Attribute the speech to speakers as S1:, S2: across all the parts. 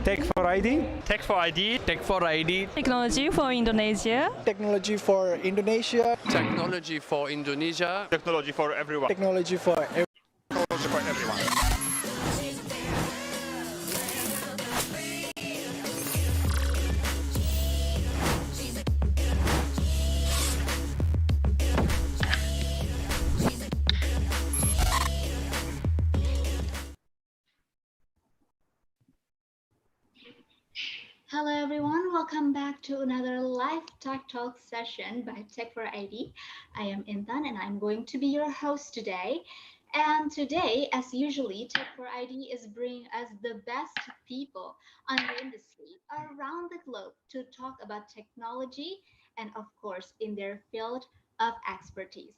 S1: Tech for ID.
S2: Tech for ID.
S3: Tech for ID.
S4: Technology for Indonesia.
S5: Technology for Indonesia.
S3: Technology for Indonesia.
S2: Technology for everyone.
S5: Technology for
S2: Technology for everyone.
S6: Hello everyone, welcome back to another live Tech Talk session by Tech for ID. I am Intan and I'm going to be your host today. And today, as usually, Tech for ID is bringing us the best people on the industry around the globe to talk about technology and of course in their field of expertise.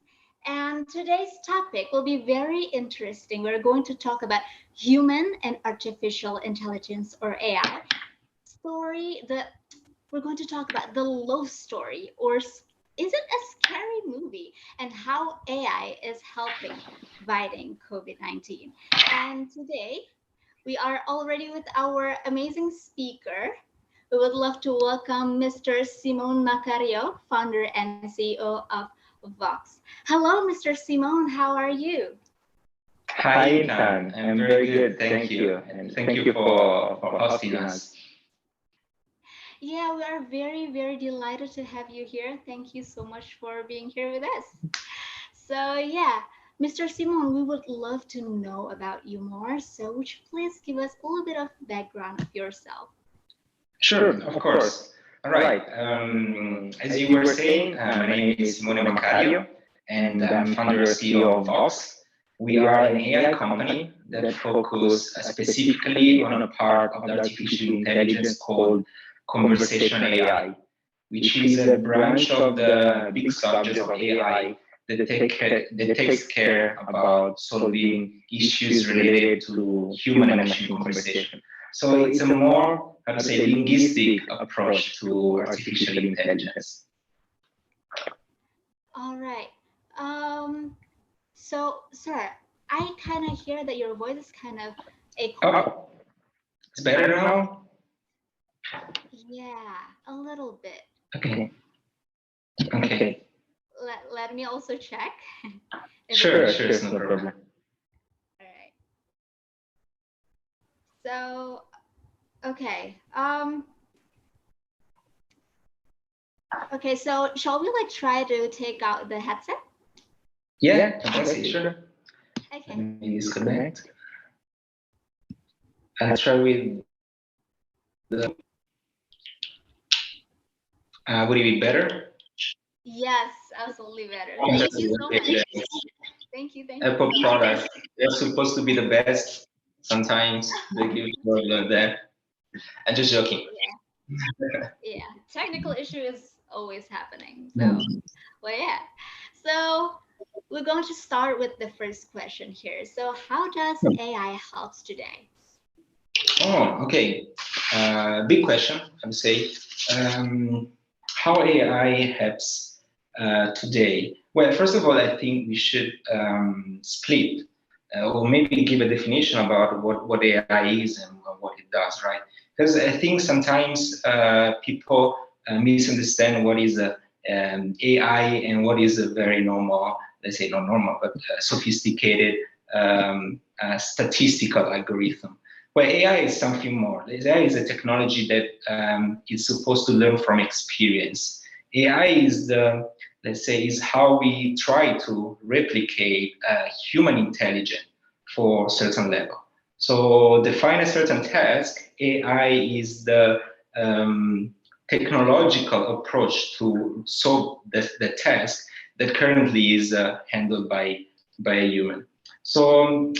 S6: And today's topic will be very interesting. We're going to talk about human and artificial intelligence or AI story that we're going to talk about the love story, or is it a scary movie, and how AI is helping fighting COVID-19. And today we are already with our amazing speaker. We would love to welcome Mr. Simone Macario, founder and CEO of Vox. Hello, Mr. Simone, how are you?
S7: Hi, Intan. I'm very good, thank you. And thank you for hosting us.
S6: Yeah, we are very, very delighted to have you here. Thank you so much for being here with us. So yeah, Mr. Simone, we would love to know about you more. So would you please give us a little bit of background of yourself?
S7: Sure, of course. All right. As you were saying, my name is Simone Macario, and I'm founder and CEO of Vox. We are an AI company that focuses specifically on a part of the artificial intelligence called conversational AI, which is a branch of the big subject of AI that takes care about solving issues related to human and machine conversation. So it's a more, how to say, linguistic approach to artificial intelligence.
S6: All right. So, sir, I kind of hear that your voice is kind of echoing.
S7: Oh, it's better now?
S6: Yeah, a little bit.
S7: Okay. Okay.
S6: Let me also check.
S7: Sure, it's no problem.
S6: All right. So, okay. Okay, so shall we try to take out the headset?
S7: Yeah, fantastic, sure.
S6: Okay.
S7: Let me disconnect. I'll try with the... would it be better?
S6: Yes, absolutely better. Thank you so much. Thank you.
S7: Apple products, they're supposed to be the best. Sometimes they give you problem there. I'm just joking.
S6: Yeah, technical issue is always happening. So, well, yeah. So we're going to start with the first question here. So how does AI help today?
S7: Oh, okay. Big question, I would say. How AI helps today? Well, first of all, I think we should split or maybe give a definition about what AI is and what it does, right? Because I think sometimes people misunderstand what is AI and what is a very normal, let's say not normal, but sophisticated statistical algorithm. Well, AI is something more. AI is a technology that is supposed to learn from experience. AI is the, let's say, is how we try to replicate human intelligence for a certain level. So define a certain task, AI is the technological approach to solve the task that currently is handled by a human. So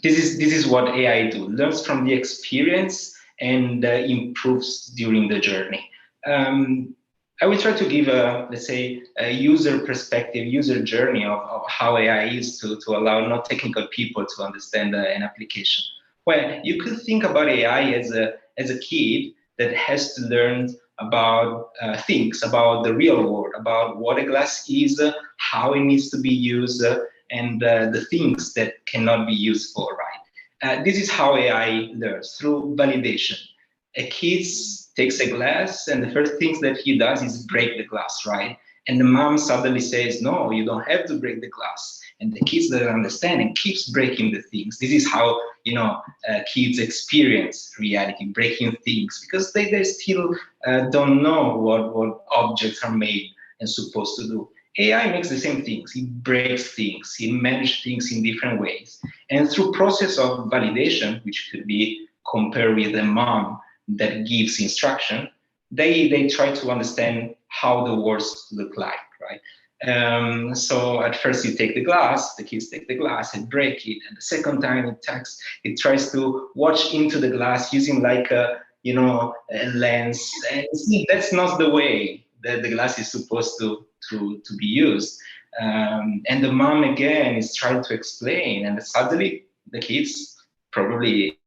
S7: this is what AI do, learns from the experience and improves during the journey. I will try to give let's say, a user perspective, user journey of how AI is to allow not technical people to understand an application. Well, you could think about AI as a kid that has to learn about things, about the real world, about what a glass is, how it needs to be used, and the things that cannot be used for, right? This is how AI learns, through validation. A kid takes a glass, and the first thing that he does is break the glass, right? And the mom suddenly says, no, you don't have to break the glass. And the kids doesn't understand and keeps breaking the things. This is how, kids experience reality, breaking things, because they still don't know what objects are made and supposed to do. AI makes the same things. It breaks things. It manages things in different ways. And through process of validation, which could be compared with a mom that gives instruction, they try to understand how the words look like, right? So at first you take the glass, the kids take the glass and break it, and the second time it tries to watch into the glass using like a lens, and see, that's not the way that the glass is supposed to be used. And the mom again is trying to explain, and suddenly the kids probably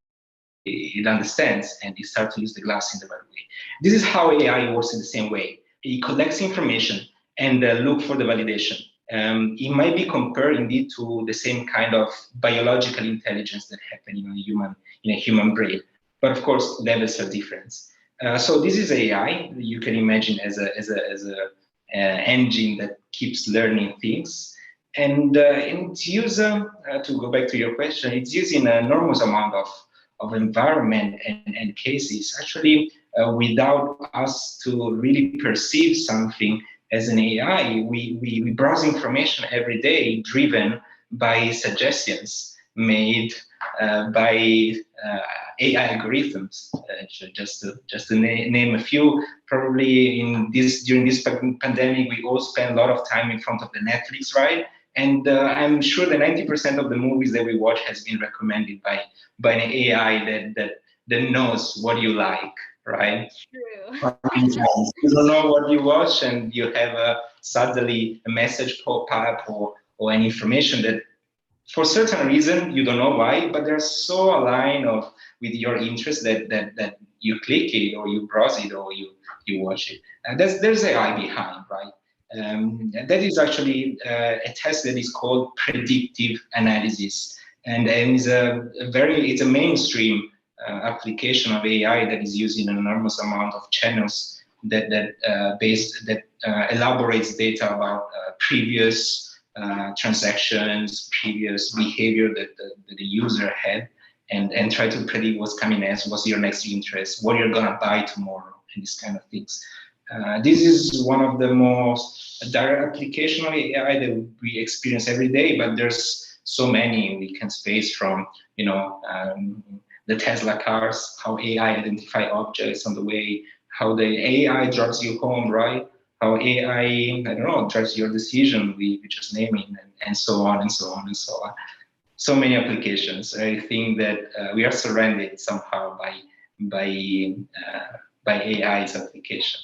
S7: it understands and it starts to use the glass in the right way. This is how AI works in the same way. It collects information and look for the validation. It might be compared indeed to the same kind of biological intelligence that happen in a human brain, but of course levels are different. So this is AI. You can imagine as a engine that keeps learning things, and it's used to go back to your question. It's used in an enormous amount of environment and cases. Actually, without us to really perceive something as an AI, we browse information every day, driven by suggestions made by AI algorithms. Just to name a few, probably during this pandemic, we all spend a lot of time in front of the Netflix, right? And I'm sure that 90% of the movies that we watch has been recommended by an AI that knows what you like, right?
S6: True.
S7: You don't know what you watch, and you have suddenly a message pop up or an information that, for certain reason, you don't know why, but they're so aligned with your interest that you click it or you browse it or you watch it. And there's AI behind, right? That is actually a test that is called predictive analysis, and is it's a mainstream application of AI that is used in an enormous amount of channels that elaborates data about previous transactions, previous behavior that the user had, and try to predict what's coming next, what's your next interest, what you're gonna buy tomorrow, and these kind of things. This is one of the most direct application of AI that we experience every day, but there's so many we can space from, the Tesla cars, how AI identify objects on the way, how the AI drives you home, right? How AI, drives your decision, we just name it, and so on and so on and so on. So many applications. I think that we are surrounded somehow by AI's application.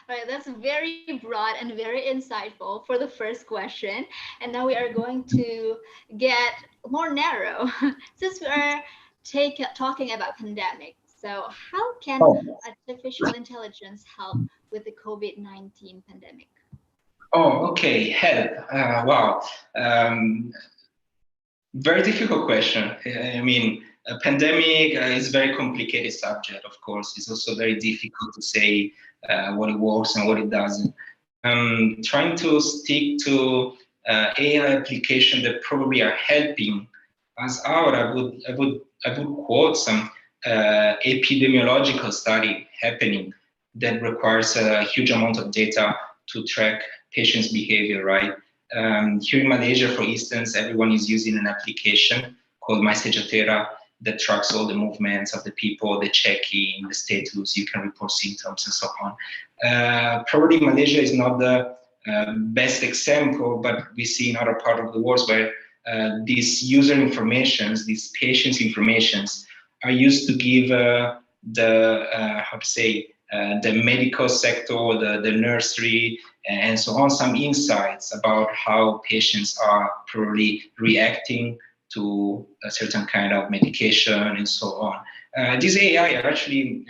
S6: All right, that's very broad and very insightful for the first question. And now we are going to get more narrow since we are talking about pandemic. So how can artificial intelligence help with the COVID-19 pandemic?
S7: Oh, okay, help. Wow. Very difficult question. I mean, a pandemic is a very complicated subject, of course. It's also very difficult to say what it works and what it doesn't. Trying to stick to AI applications that probably are helping us out, I would quote some epidemiological study happening that requires a huge amount of data to track patients' behavior, right? Here in Malaysia, for instance, everyone is using an application called My Sejahtera that tracks all the movements of the people, the check-in, the status, you can report symptoms and so on. Probably Malaysia is not the best example, but we see in other parts of the world where these user informations, these patients' informations are used to give the medical sector, the nursery, and so on, some insights about how patients are probably reacting to a certain kind of medication and so on. These AI are actually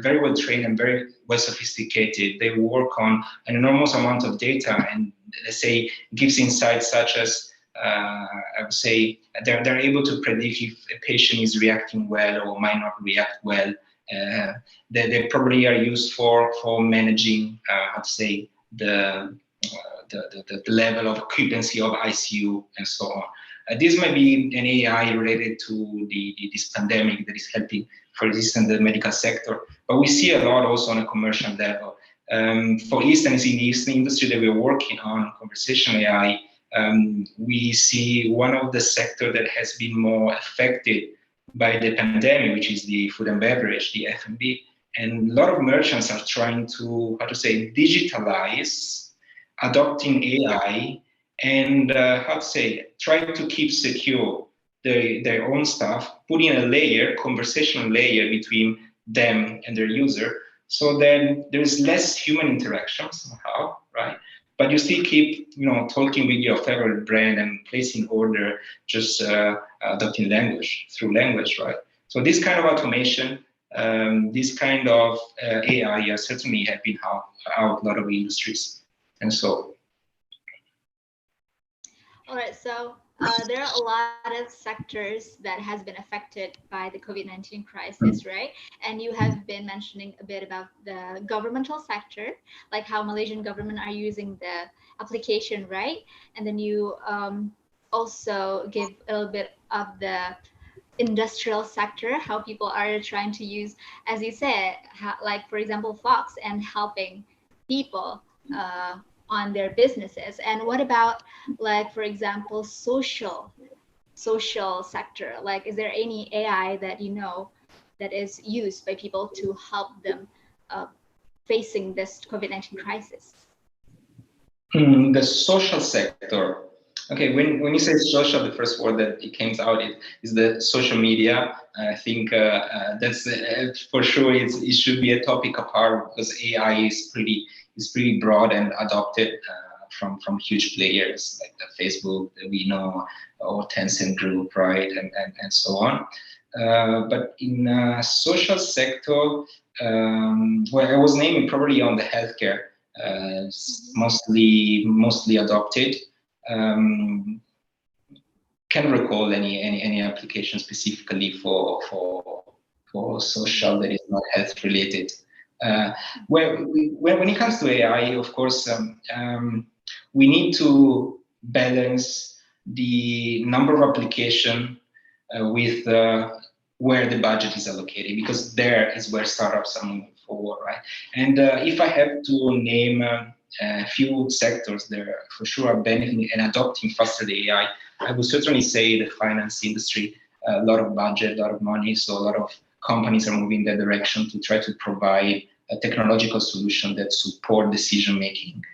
S7: very well trained and very well sophisticated. They work on an enormous amount of data and, let's say, gives insights such as I would say they're able to predict if a patient is reacting well or might not react well. They probably are used for managing, how to say, the level of occupancy of ICU and so on. This might be an AI related to this pandemic that is helping, for instance, the medical sector. But we see a lot also on a commercial level. For instance, in the industry that we're working on, conversational AI, we see one of the sectors that has been more affected by the pandemic, which is the food and beverage, the F&B. And a lot of merchants are trying to, how to say, digitalize, adopting AI, and how to say, trying to keep secure their own stuff, putting a layer, conversational layer between them and their user, so then there's less human interaction somehow, right? But you still keep, talking with your favorite brand and placing order, just adopting language through language, right? So this kind of automation, this kind of AI certainly have been out a lot of industries, and so.
S6: All right, so there are a lot of sectors that has been affected by the COVID-19 crisis, right? And you have been mentioning a bit about the governmental sector, like how Malaysian government are using the application, right? And then you also give a little bit of the industrial sector, how people are trying to use, as you said, like for example, Fox, and helping people on their businesses. And what about, like, for example, social sector? Like, is there any AI that that is used by people to help them facing this COVID-19 crisis?
S7: The social sector. Okay, when you say social, the first word that it comes out is the social media. I think that's for sure. It should be a topic apart, because AI is pretty broad and adopted from huge players like the Facebook that we know, or Tencent Group, right, and so on. But in social sector, well, I was naming probably on the healthcare, mostly adopted. Can't recall any application specifically for social that is not health related. Well, when it comes to AI, of course, we need to balance the number of application with where the budget is allocated, because there is where startups are moving forward, right? And if I have to name a few sectors that are for sure are benefiting and adopting faster the AI, I would certainly say the finance industry. A lot of budget, a lot of money, so a lot of companies are moving in that direction to try to provide a technological solution that support decision making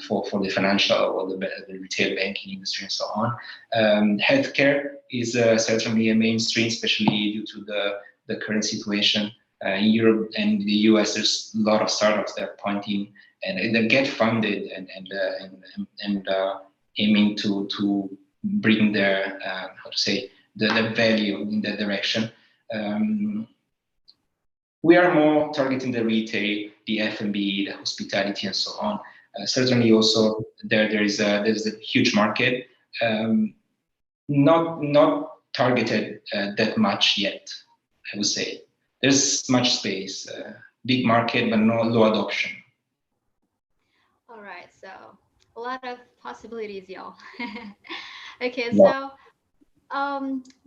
S7: for the financial or the retail banking industry and so on. Healthcare is certainly a mainstream, especially due to the current situation in Europe and the US. There's a lot of startups that are pointing and they get funded and aiming to bring their how to say the value in that direction. We are more targeting the retail, the F&B, the hospitality, and so on. Certainly, also there's a huge market, not targeted that much yet. I would say there's much space, big market, but no low adoption.
S6: All right, so a lot of possibilities, y'all. Okay, so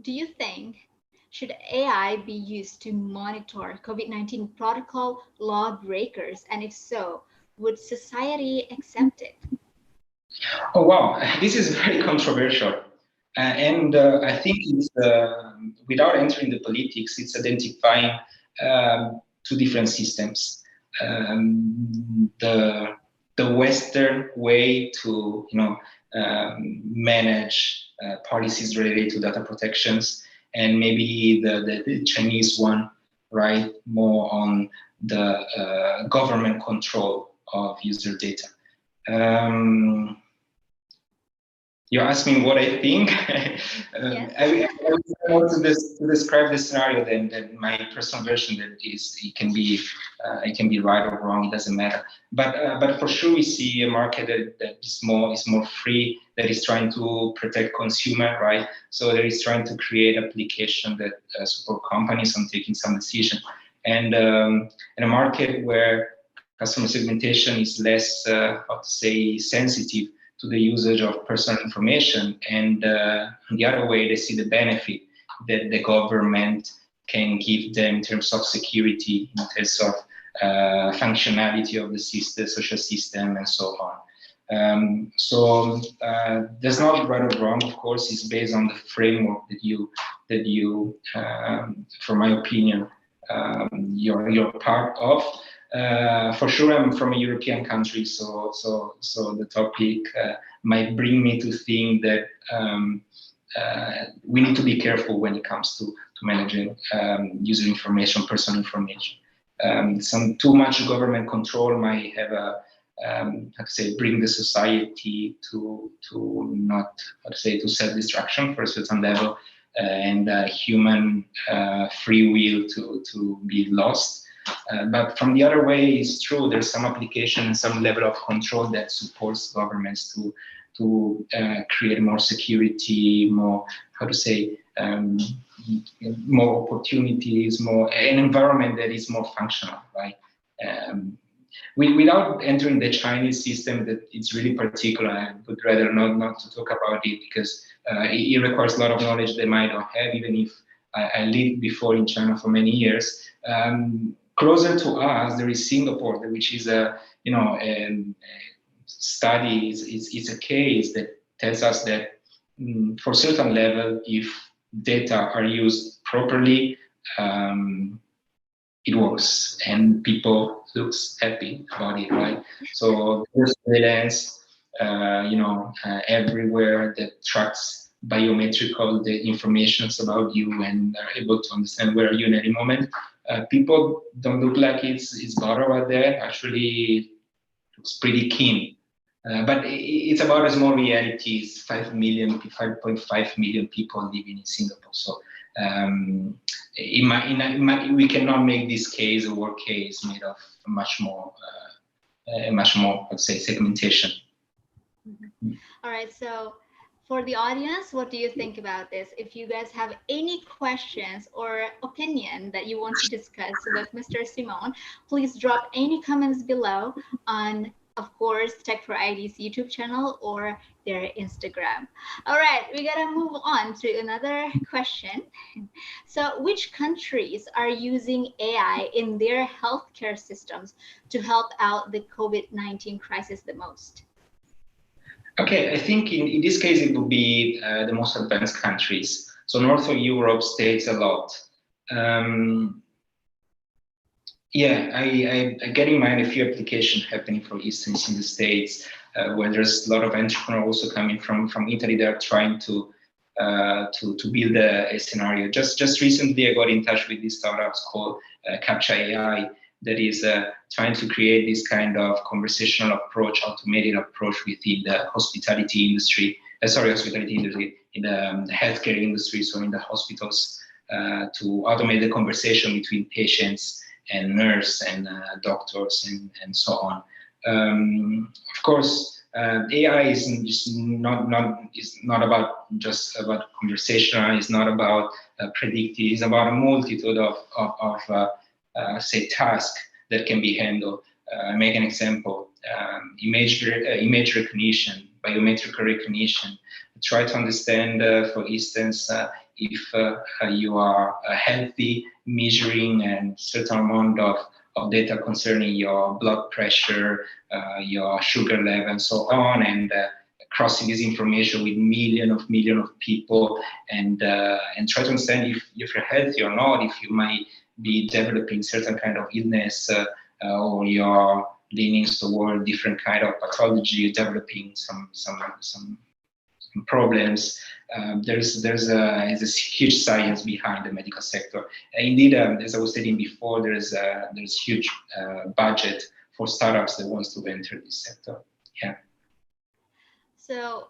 S6: do you think should AI be used to monitor COVID-19 protocol lawbreakers, and if so, would society accept it?
S7: Oh wow, this is very controversial, and I think it's without entering the politics, it's identifying two different systems. The Western way to manage policies related to data protections, and maybe the Chinese one, right, more on the government control of user data. You asked me what I think.
S6: Yes.
S7: I want to describe the scenario. Then my personal version that is it can be right or wrong. It doesn't matter. But for sure we see a market that is more free. That is trying to protect consumer, right? So that is trying to create application that support companies on taking some decision, and in a market where customer segmentation is less how to say sensitive to the usage of personal information, and on the other way, they see the benefit that the government can give them in terms of security, in terms of functionality of the system, social system, and so on. So there's not right or wrong, of course. It's based on the framework that you, for my opinion, you're part of. For sure, I'm from a European country, so the topic might bring me to think that we need to be careful when it comes to managing user information, personal information. Some too much government control might have a bring the society to not to self-destruction for a certain level, and human free will to be lost. But from the other way, it's true. There's some application and some level of control that supports governments to create more security, more more opportunities, more an environment that is more functional, right? Without entering the Chinese system, that it's really particular. I would rather not to talk about it because it requires a lot of knowledge they might not have, even if I lived before in China for many years. Closer to us, there is Singapore, which is a study. It's a case that tells us that for a certain level, if data are used properly, it works, and people looks happy about it, right? So there's surveillance, everywhere that tracks biometrical the informations about you and are able to understand where are you in any moment. People don't look like it's bad out there. Actually, looks pretty keen. But it's about a small reality. It's 5.5 million people living in Singapore. So we cannot make this case a work case made of much more, let's say, segmentation.
S6: Mm-hmm. All right. So for the audience, what do you think about this? If you guys have any questions or opinion that you want to discuss with Mr. Simone, please drop any comments below on, of course, Tech4ID's YouTube channel or their Instagram. All right, we gotta move on to another question. So which countries are using AI in their healthcare systems to help out the COVID-19 crisis the most?
S7: Okay, I think in this case it would be the most advanced countries. So North of Europe stays a lot. Yeah, I get in mind a few applications happening, for instance, in the States, where there's a lot of entrepreneurs also coming from Italy. They're trying to build a scenario. Just recently, I got in touch with these startups called Captcha AI that is trying to create this kind of conversational approach, automated approach within the hospitality industry. In the healthcare industry, so in the hospitals, to automate the conversation between patients and nurse and doctors and so on. Of course, AI is just not about just about conversational. It's not about predictive. It's about a multitude of say tasks that can be handled. I make an example: image recognition, biometric recognition. Try to understand, for instance, if you are healthy, measuring a certain amount of data concerning your blood pressure, your sugar level, and so on, and crossing this information with millions of people, and try to understand if you're healthy or not, if you might be developing certain kind of illness, or you're leaning toward different kind of pathology, developing some problems. There's a huge science behind the medical sector. Indeed, as I was stating before, there's huge budget for startups that wants to enter this sector. Yeah.
S6: So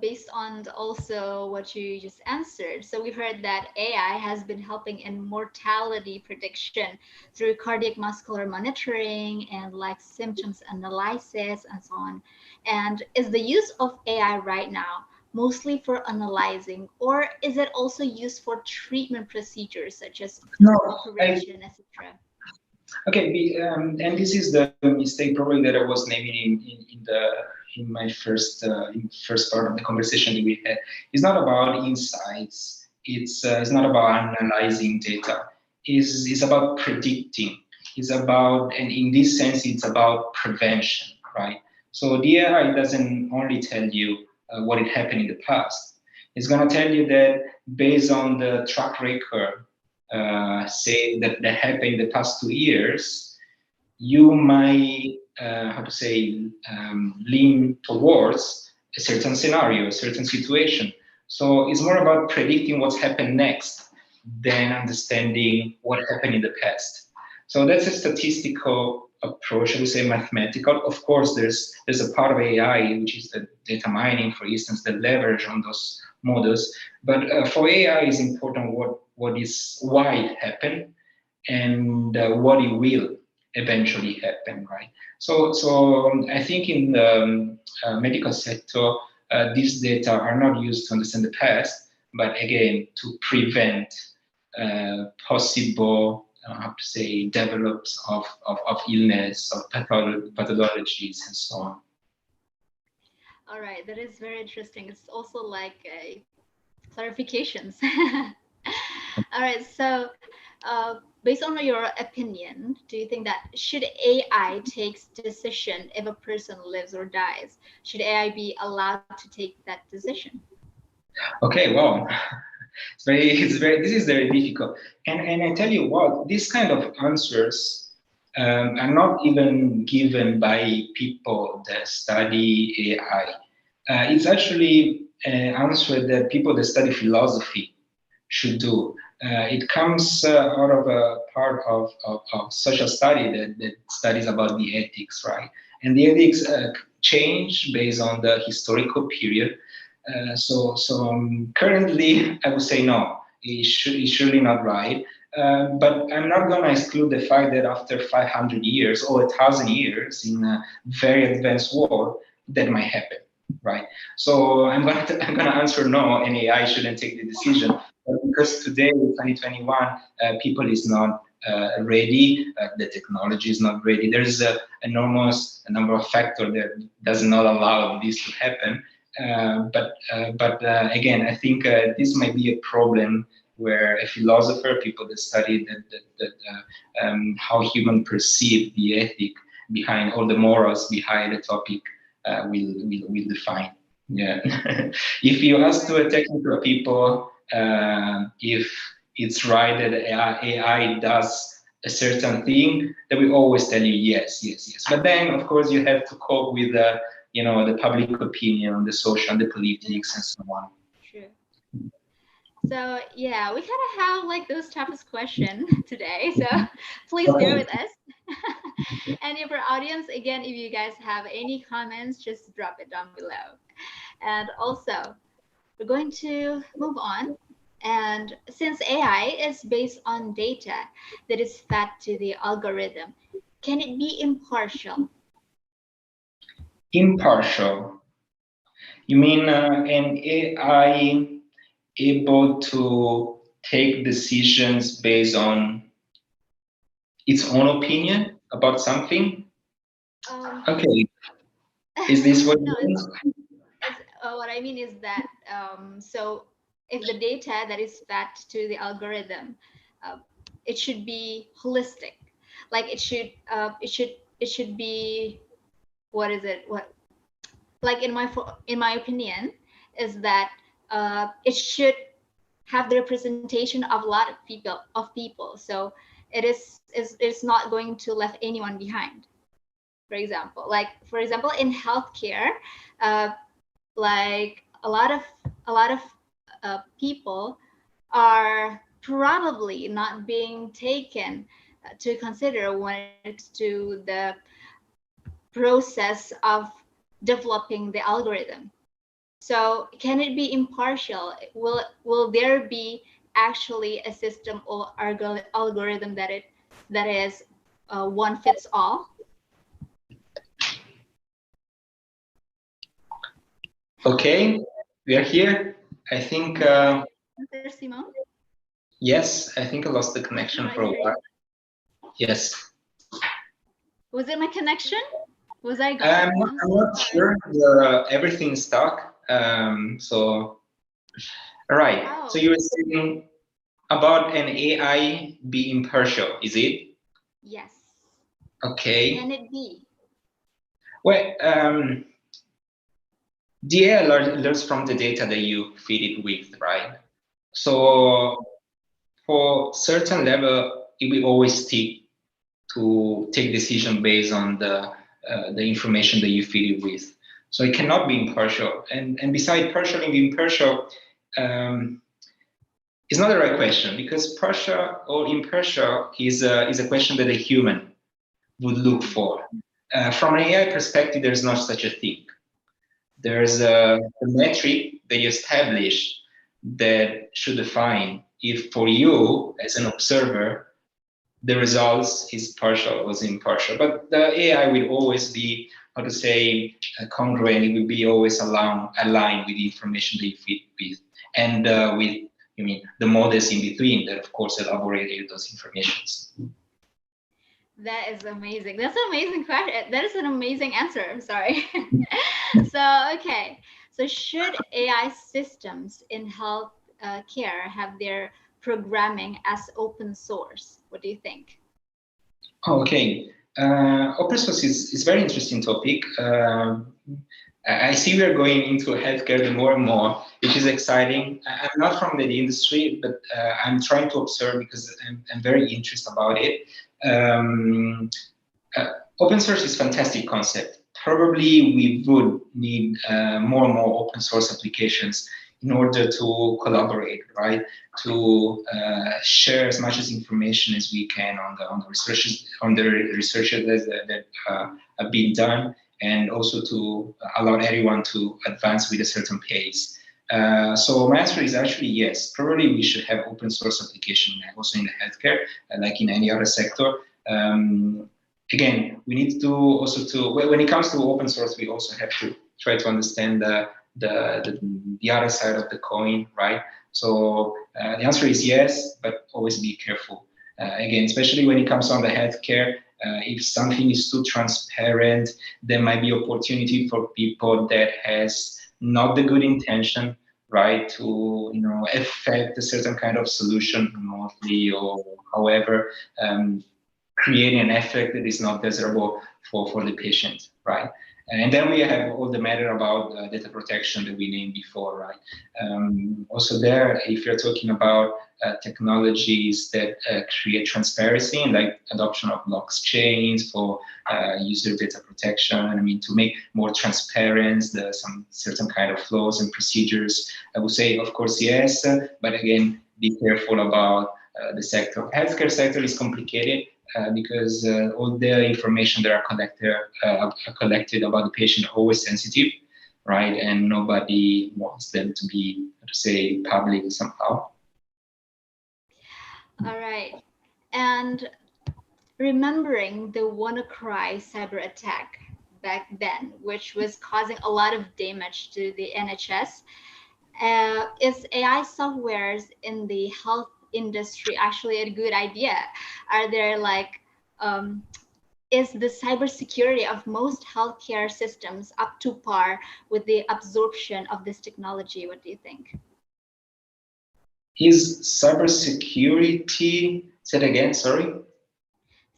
S6: based on also what you just answered, so we heard that AI has been helping in mortality prediction through cardiac muscular monitoring and like symptoms analysis and so on. And is the use of AI right now mostly for analyzing, or is it also used for treatment procedures such as
S7: No,
S6: operation, etc.?
S7: Okay, and this is the mistake probably that I was naming in my first part of the conversation that we had. It's not about insights. It's not about analyzing data. It's about predicting. It's about, and in this sense, it's about prevention, right? So the AI doesn't only tell you what had happened in the past. It's going to tell you that based on the track record, say that happened in the past 2 years, you might, how to say, lean towards a certain scenario, a certain situation. So it's more about predicting what's happened next than understanding what happened in the past. So that's a statistical approach, I would say mathematical. Of course, there's a part of AI, which is the data mining, for instance, that leverage on those models. But for AI, it's important why it happened and what it will eventually happen, right? So I think in the medical sector, these data are not used to understand the past, but again, to prevent possible, how to say, develops of illness, of pathologies, and so on.
S6: All right, that is very interesting. It's also like a clarifications. All right, so based on your opinion, do you think that should AI takes decision if a person lives or dies? Should AI be allowed to take that decision?
S7: Okay, well, this is very difficult. And I tell you what, these kind of answers are not even given by people that study AI. It's actually an answer that people that study philosophy should do. It comes out of a part of social study that studies about the ethics, right? And the ethics change based on the historical period. So currently, I would say no. It's surely not right. But I'm not going to exclude the fact that after 500 years or 1,000 years in a very advanced world, that might happen, right? So I'm gonna answer no, and AI shouldn't take the decision. Because today, in 2021, people is not ready. The technology is not ready. There's an enormous number of factors that does not allow this to happen. But again, I think this might be a problem where a philosopher, people that study how human perceive the ethic behind all the morals behind the topic will define. Yeah. If you ask to a technical people if it's right that AI does a certain thing, they will always tell you yes, yes, yes. But then, of course, you have to cope with the public opinion, the social, the politics, and so on.
S6: True. So yeah, we kind of have like those toughest question today. So please bear with us. And if our audience, again, if you guys have any comments, just drop it down below. And also, we're going to move on. And since AI is based on data that is fed to the algorithm, can it be impartial?
S7: Impartial. You mean an AI able to take decisions based on its own opinion about something? Okay. Is this what
S6: no,
S7: you mean?
S6: what I mean is that so if the data that is fed to the algorithm, it should be holistic. Like it should be, what is it? What, like in my opinion, is that it should have the representation of a lot of people. So it's not going to left anyone behind. For example, in healthcare, like a lot of people are probably not being taken to consider when it's to the process of developing the algorithm. So can it be impartial? Will there be actually a system or algorithm that is one fits all?
S7: Okay, we are here. I think,
S6: Mr. Simone?
S7: yes, I think I lost the connection for a while. Yes.
S6: Was it my connection? Was I gone?
S7: I'm
S6: so
S7: not
S6: sorry.
S7: sure. Everything's stuck. So, all right.
S6: Oh.
S7: So you were saying about an AI be impartial, is it?
S6: Yes.
S7: Okay.
S6: Can it be?
S7: Well, the AI learns from the data that you feed it with, right? So for certain level, it will always stick to take decision based on the information that you feed it with. So it cannot be impartial. And beside partial and impartial, it's not the right question, because partial or impartial is a question that a human would look for. From an AI perspective, there's not such a thing. There's a metric that you establish that should define if for you as an observer the results is partial or is impartial. But the AI will always be, how to say, congruent. It will be always aligned with the information that you feed with, and with, I mean, the models in between that, of course, elaborated those informations.
S6: That is amazing. That's an amazing question. That is an amazing answer. I'm sorry. So, okay. So should AI systems in health care have their programming as open source? What do you think?
S7: Okay. Open source is very interesting topic. I see we are going into healthcare more and more, which is exciting. I'm not from the industry, but I'm trying to observe because I'm very interested about it. Open source is a fantastic concept. Probably we would need more and more open source applications in order to collaborate, right? To share as much as information as we can on the researches that have been done, and also to allow everyone to advance with a certain pace. So my answer is actually yes. Probably we should have open source application also in the healthcare, like in any other sector. Again, we need to also when it comes to open source, we also have to try to understand the other side of the coin, right? So the answer is yes, but always be careful. Again, especially when it comes on the healthcare, if something is too transparent, there might be opportunity for people that has not the good intention, right, to affect a certain kind of solution remotely or however, creating an effect that is not desirable for the patient, right? And then we have all the matter about data protection that we named before, right? Also there, if you're talking about technologies that create transparency, like adoption of blockchains for user data protection, I mean, to make more transparent some certain kind of flows and procedures, I would say, of course, yes, but again, be careful about the sector. Healthcare sector is complicated. Because all the information that are collected about the patient are always sensitive, right? And nobody wants them to be, to say, public somehow.
S6: All right. And remembering the WannaCry cyber attack back then, which was causing a lot of damage to the NHS, is AI softwares in the health industry actually a good idea? Are there is the cybersecurity of most healthcare systems up to par with the absorption of this technology? What do you think?
S7: Is cybersecurity, say it again, sorry?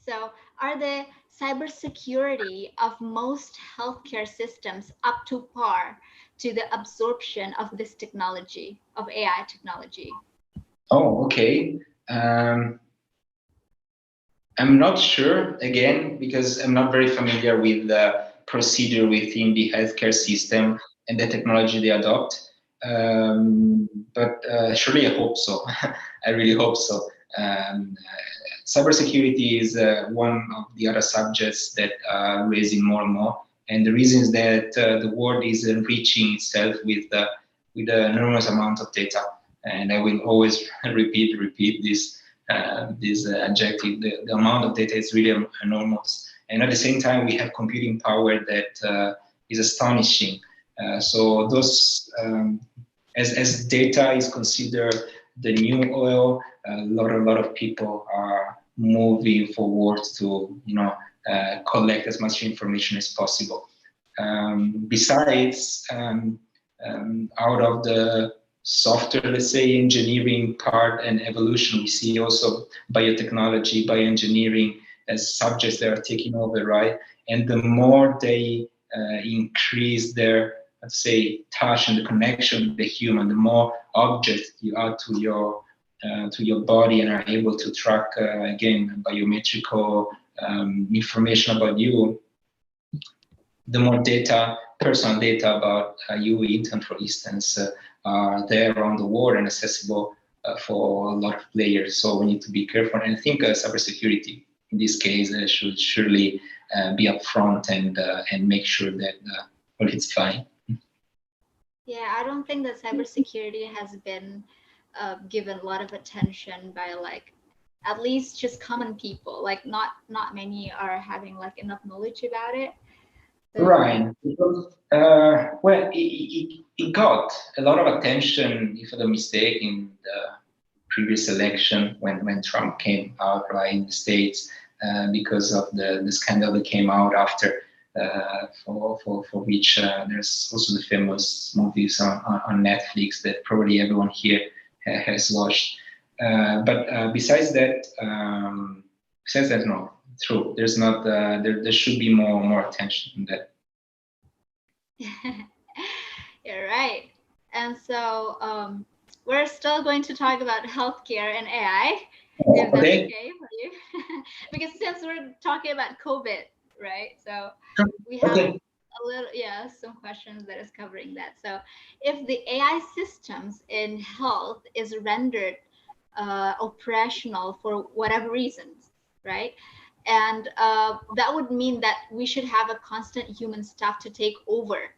S6: So are the cybersecurity of most healthcare systems up to par to the absorption of this technology, of AI technology?
S7: Oh, okay. I'm not sure, again, because I'm not very familiar with the procedure within the healthcare system and the technology they adopt. But surely I hope so. I really hope so. Cybersecurity is one of the other subjects that are raising more and more And the reason is that the world is enriching itself with an enormous amount of data. And I will always repeat this adjective. The amount of data is really enormous. And at the same time, we have computing power that is astonishing. So those, as data is considered the new oil, a lot of people are moving forward to collect as much information as possible. Besides, out of the software, let's say, engineering part and evolution, we see also biotechnology, bioengineering as subjects that are taking over, right? And the more they increase their, let's say, touch and the connection with the human, the more objects you add to your body and are able to track, again, biometrical information about you, the more data, personal data about you, Intan, for instance, are there around the world and accessible for a lot of players. So we need to be careful. And I think cybersecurity in this case should surely be upfront and make sure that well, it's fine.
S6: Yeah, I don't think that cybersecurity has been given a lot of attention by like at least just common people. Like not many are having like enough knowledge about it. So,
S7: right. Because, well, it got a lot of attention, if I'm not mistaken, in the previous election when Trump came out, right, in the States, because of the scandal that came out after, for which there's also the famous movies on Netflix that probably everyone here has watched. But besides that, no. True. There's not. There should be more attention in that.
S6: You're right. And so we're still going to talk about healthcare and AI, if that's okay for you. Because since we're talking about COVID, right? So we have a little, some questions that is covering that. So if the AI systems in health is rendered operational for whatever reasons, right? And that would mean that we should have a constant human staff to take over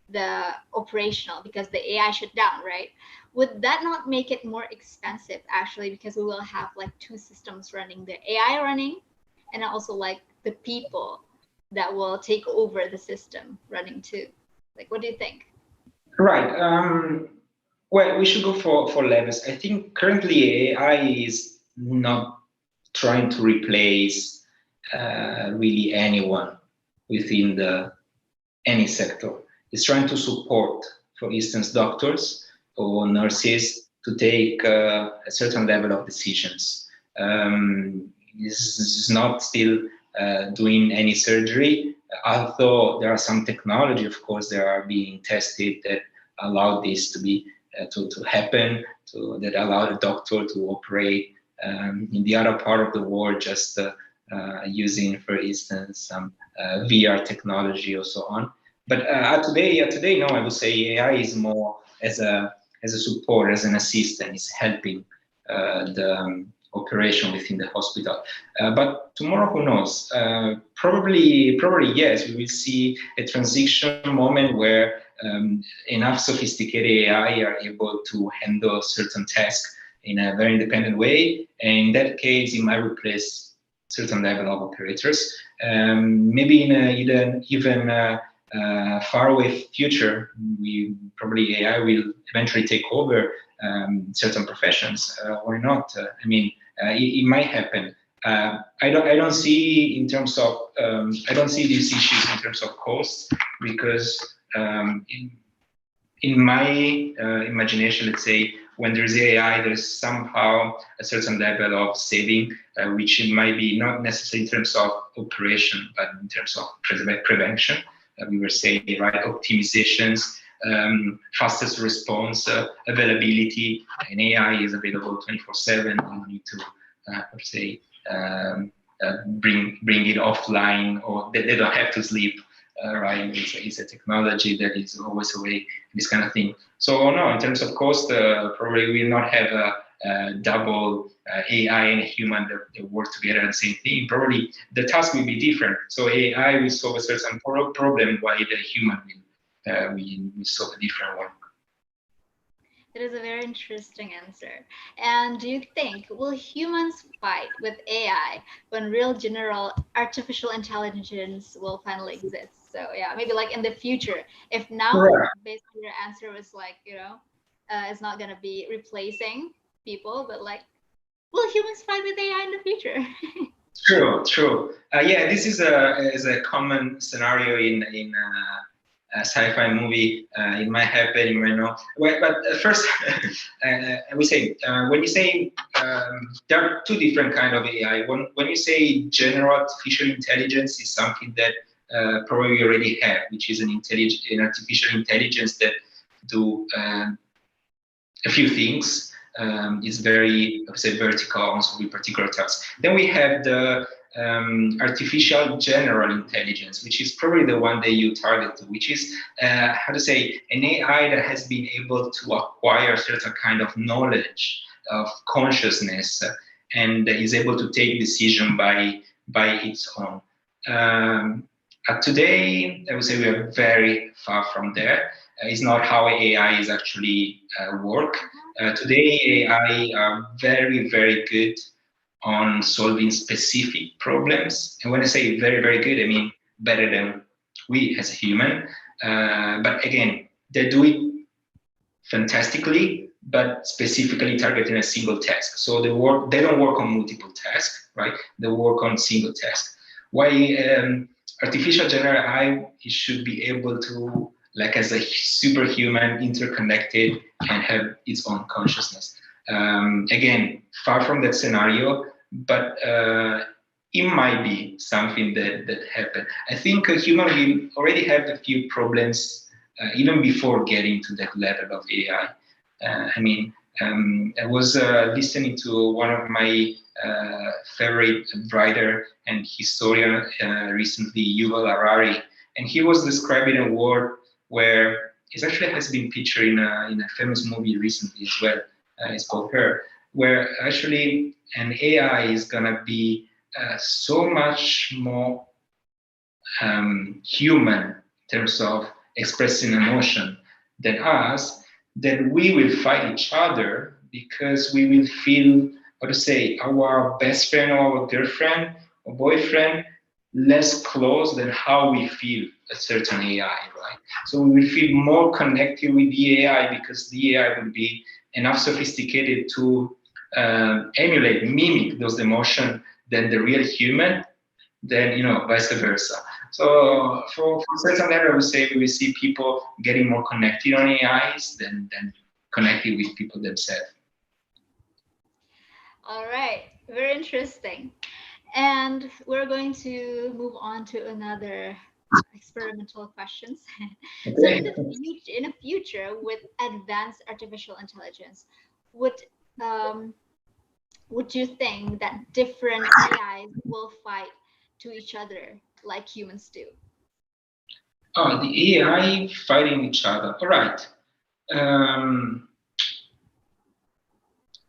S6: the operational because the AI shut down, right? Would that not make it more expensive actually, because we will have like two systems running, the AI running and also like the people that will take over the system running too? Like, what do you think?
S7: Right. Well, we should go for levels. I think currently AI is not trying to replace really anyone within any sector. It's trying to support, for instance, doctors or nurses to take a certain level of decisions. This is not still doing any surgery, although there are some technology, of course, that are being tested that allow this to be to happen, that allow the doctor to operate in the other part of the world, just using, for instance, some VR technology or so on. But today, no, I would say AI is more as a support, as an assistant, is helping the operation within the hospital. But tomorrow, who knows? Probably yes, we will see a transition moment where enough sophisticated AI are able to handle certain tasks in a very independent way. And in that case, it might replace certain level of operators. Maybe in a even far away future, AI will eventually take over certain professions. Why not? I mean, it might happen. I don't see in terms of I don't see these issues in terms of costs, because in my imagination, let's say, when there's AI, there's somehow a certain level of saving, which it might be not necessarily in terms of operation, but in terms of prevention. We were saying, right, optimizations, fastest response, availability, and AI is available 24/7. You need to, let's say, bring it offline, or they don't have to sleep. Right, it's a technology that is always awake, this kind of thing. So no, in terms of cost, probably we will not have double AI and a human that work together on the same thing, probably the task will be different. So AI will solve a certain problem, while the human will solve a different one.
S6: That is a very interesting answer. And do you think, will humans fight with AI when real general artificial intelligence will finally exist? So yeah, maybe like in the future, if now basically your answer was like, it's not going to be replacing people, but like, will humans fight with AI in the future?
S7: True. Yeah, this is a common scenario in a sci-fi movie. It might happen, you might know. Well, but first, we say when you say there are two different kind of AI. When you say general artificial intelligence, is something that probably we already have, which is an artificial intelligence that do a few things. Is very, I would say, vertical, also with particular tasks. Then we have the artificial general intelligence, which is probably the one that you target to, which is how to say, an AI that has been able to acquire certain kind of knowledge of consciousness and is able to take decision by its own. Today, I would say we are very far from there. It's not how AI is actually work. Today, AI are very, very good on solving specific problems. And when I say very, very good, I mean better than we as a human. But again, they do it fantastically, but specifically targeting a single task. So they don't work on multiple tasks, right? They work on single tasks. Why artificial general AI should be able to, like as a superhuman, interconnected and have its own consciousness. Again, far from that scenario, but it might be something that happened. I think a human will already have a few problems even before getting to that level of AI. I was listening to one of my favorite writer and historian recently, Yuval Harari, and he was describing a world where it actually has been featured in a famous movie recently as well. It's called Her, where actually an AI is gonna be so much more human in terms of expressing emotion than us, that we will fight each other because we will feel, how to say, our best friend or our girlfriend or boyfriend less close than how we feel a certain AI, right? So we will feel more connected with the AI because the AI will be enough sophisticated to emulate, mimic those emotions than the real human, then vice versa. So for certain level, I would say we will see people getting more connected on AIs than connected with people themselves.
S6: All right, very interesting. And we're going to move on to another experimental questions. So in the future, with advanced artificial intelligence, would you think that different AIs will fight to each other like humans do?
S7: Oh, the AI fighting each other. All right.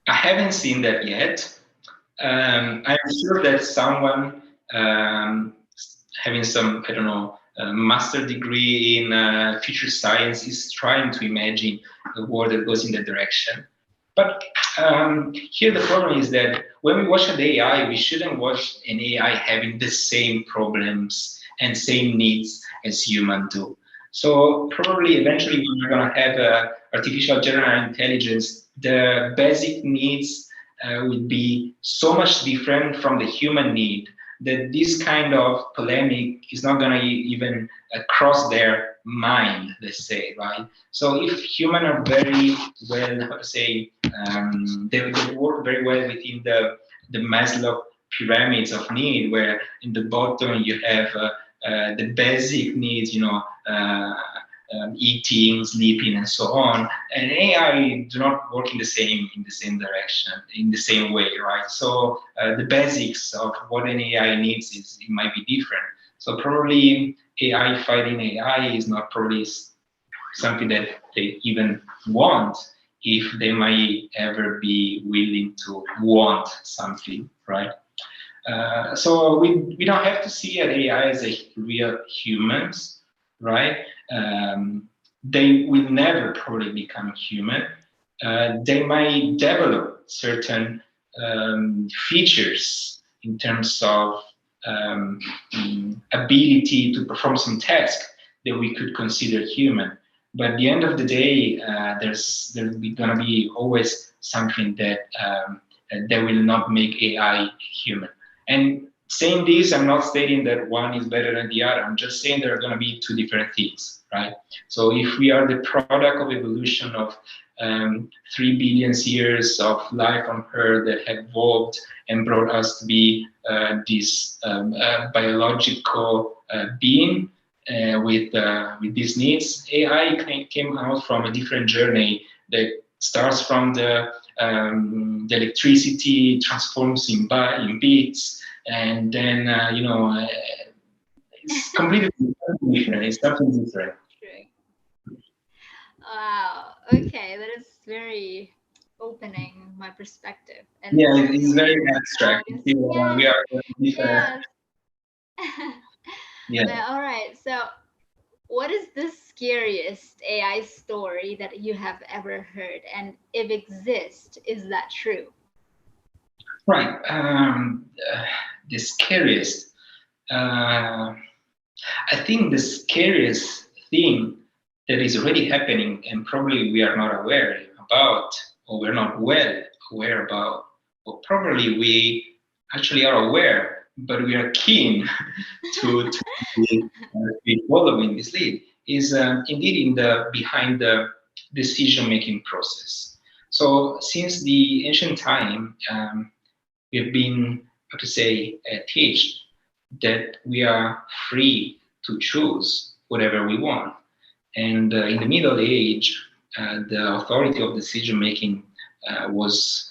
S7: I haven't seen that yet. I'm sure that someone having some, I don't know, master degree in future science is trying to imagine a world that goes in that direction. But here the problem is that when we watch an AI, we shouldn't watch an AI having the same problems and same needs as humans do. So probably eventually we're going to have artificial general intelligence. The basic needs will be so much different from the human need that this kind of polemic is not going to even cross their mind, let's say, right? So if humans are very well, how to say, they work very well within the Maslow pyramids of need, where in the bottom you have the basic needs, eating, sleeping, and so on. And AI do not work in the same direction, in the same way, right? So the basics of what an AI needs it might be different. So probably AI fighting AI is not probably something that they even want. if they might ever be willing to want something, right? So we don't have to see AI as a real humans, right? They will never probably become human. They might develop certain features in terms of ability to perform some task that we could consider human. But at the end of the day, there's gonna be always something that that will not make AI human. And saying this, I'm not stating that one is better than the other. I'm just saying there are going to be two different things, right? So if we are the product of evolution of 3 billion years of life on Earth that have evolved and brought us to be this biological being with these needs, AI came out from a different journey that starts from the electricity transforms in bits, and then it's completely different. It's something different.
S6: Wow. Okay, that is very opening my perspective. And
S7: yeah, it's very abstract.
S6: Yes.
S7: We are different.
S6: Yes.
S7: Yeah.
S6: All right. So, what is the scariest AI story that you have ever heard? And if exists, is that true?
S7: Right. The scariest. I think the scariest thing that is already happening, and probably we are not aware about, or we're not well aware about, or probably we actually are aware, but we are keen to be following this lead, is indeed in the behind the decision-making process. So since the ancient time, we've been, how to say, taught that we are free to choose whatever we want. And in the Middle Age, the authority of decision making was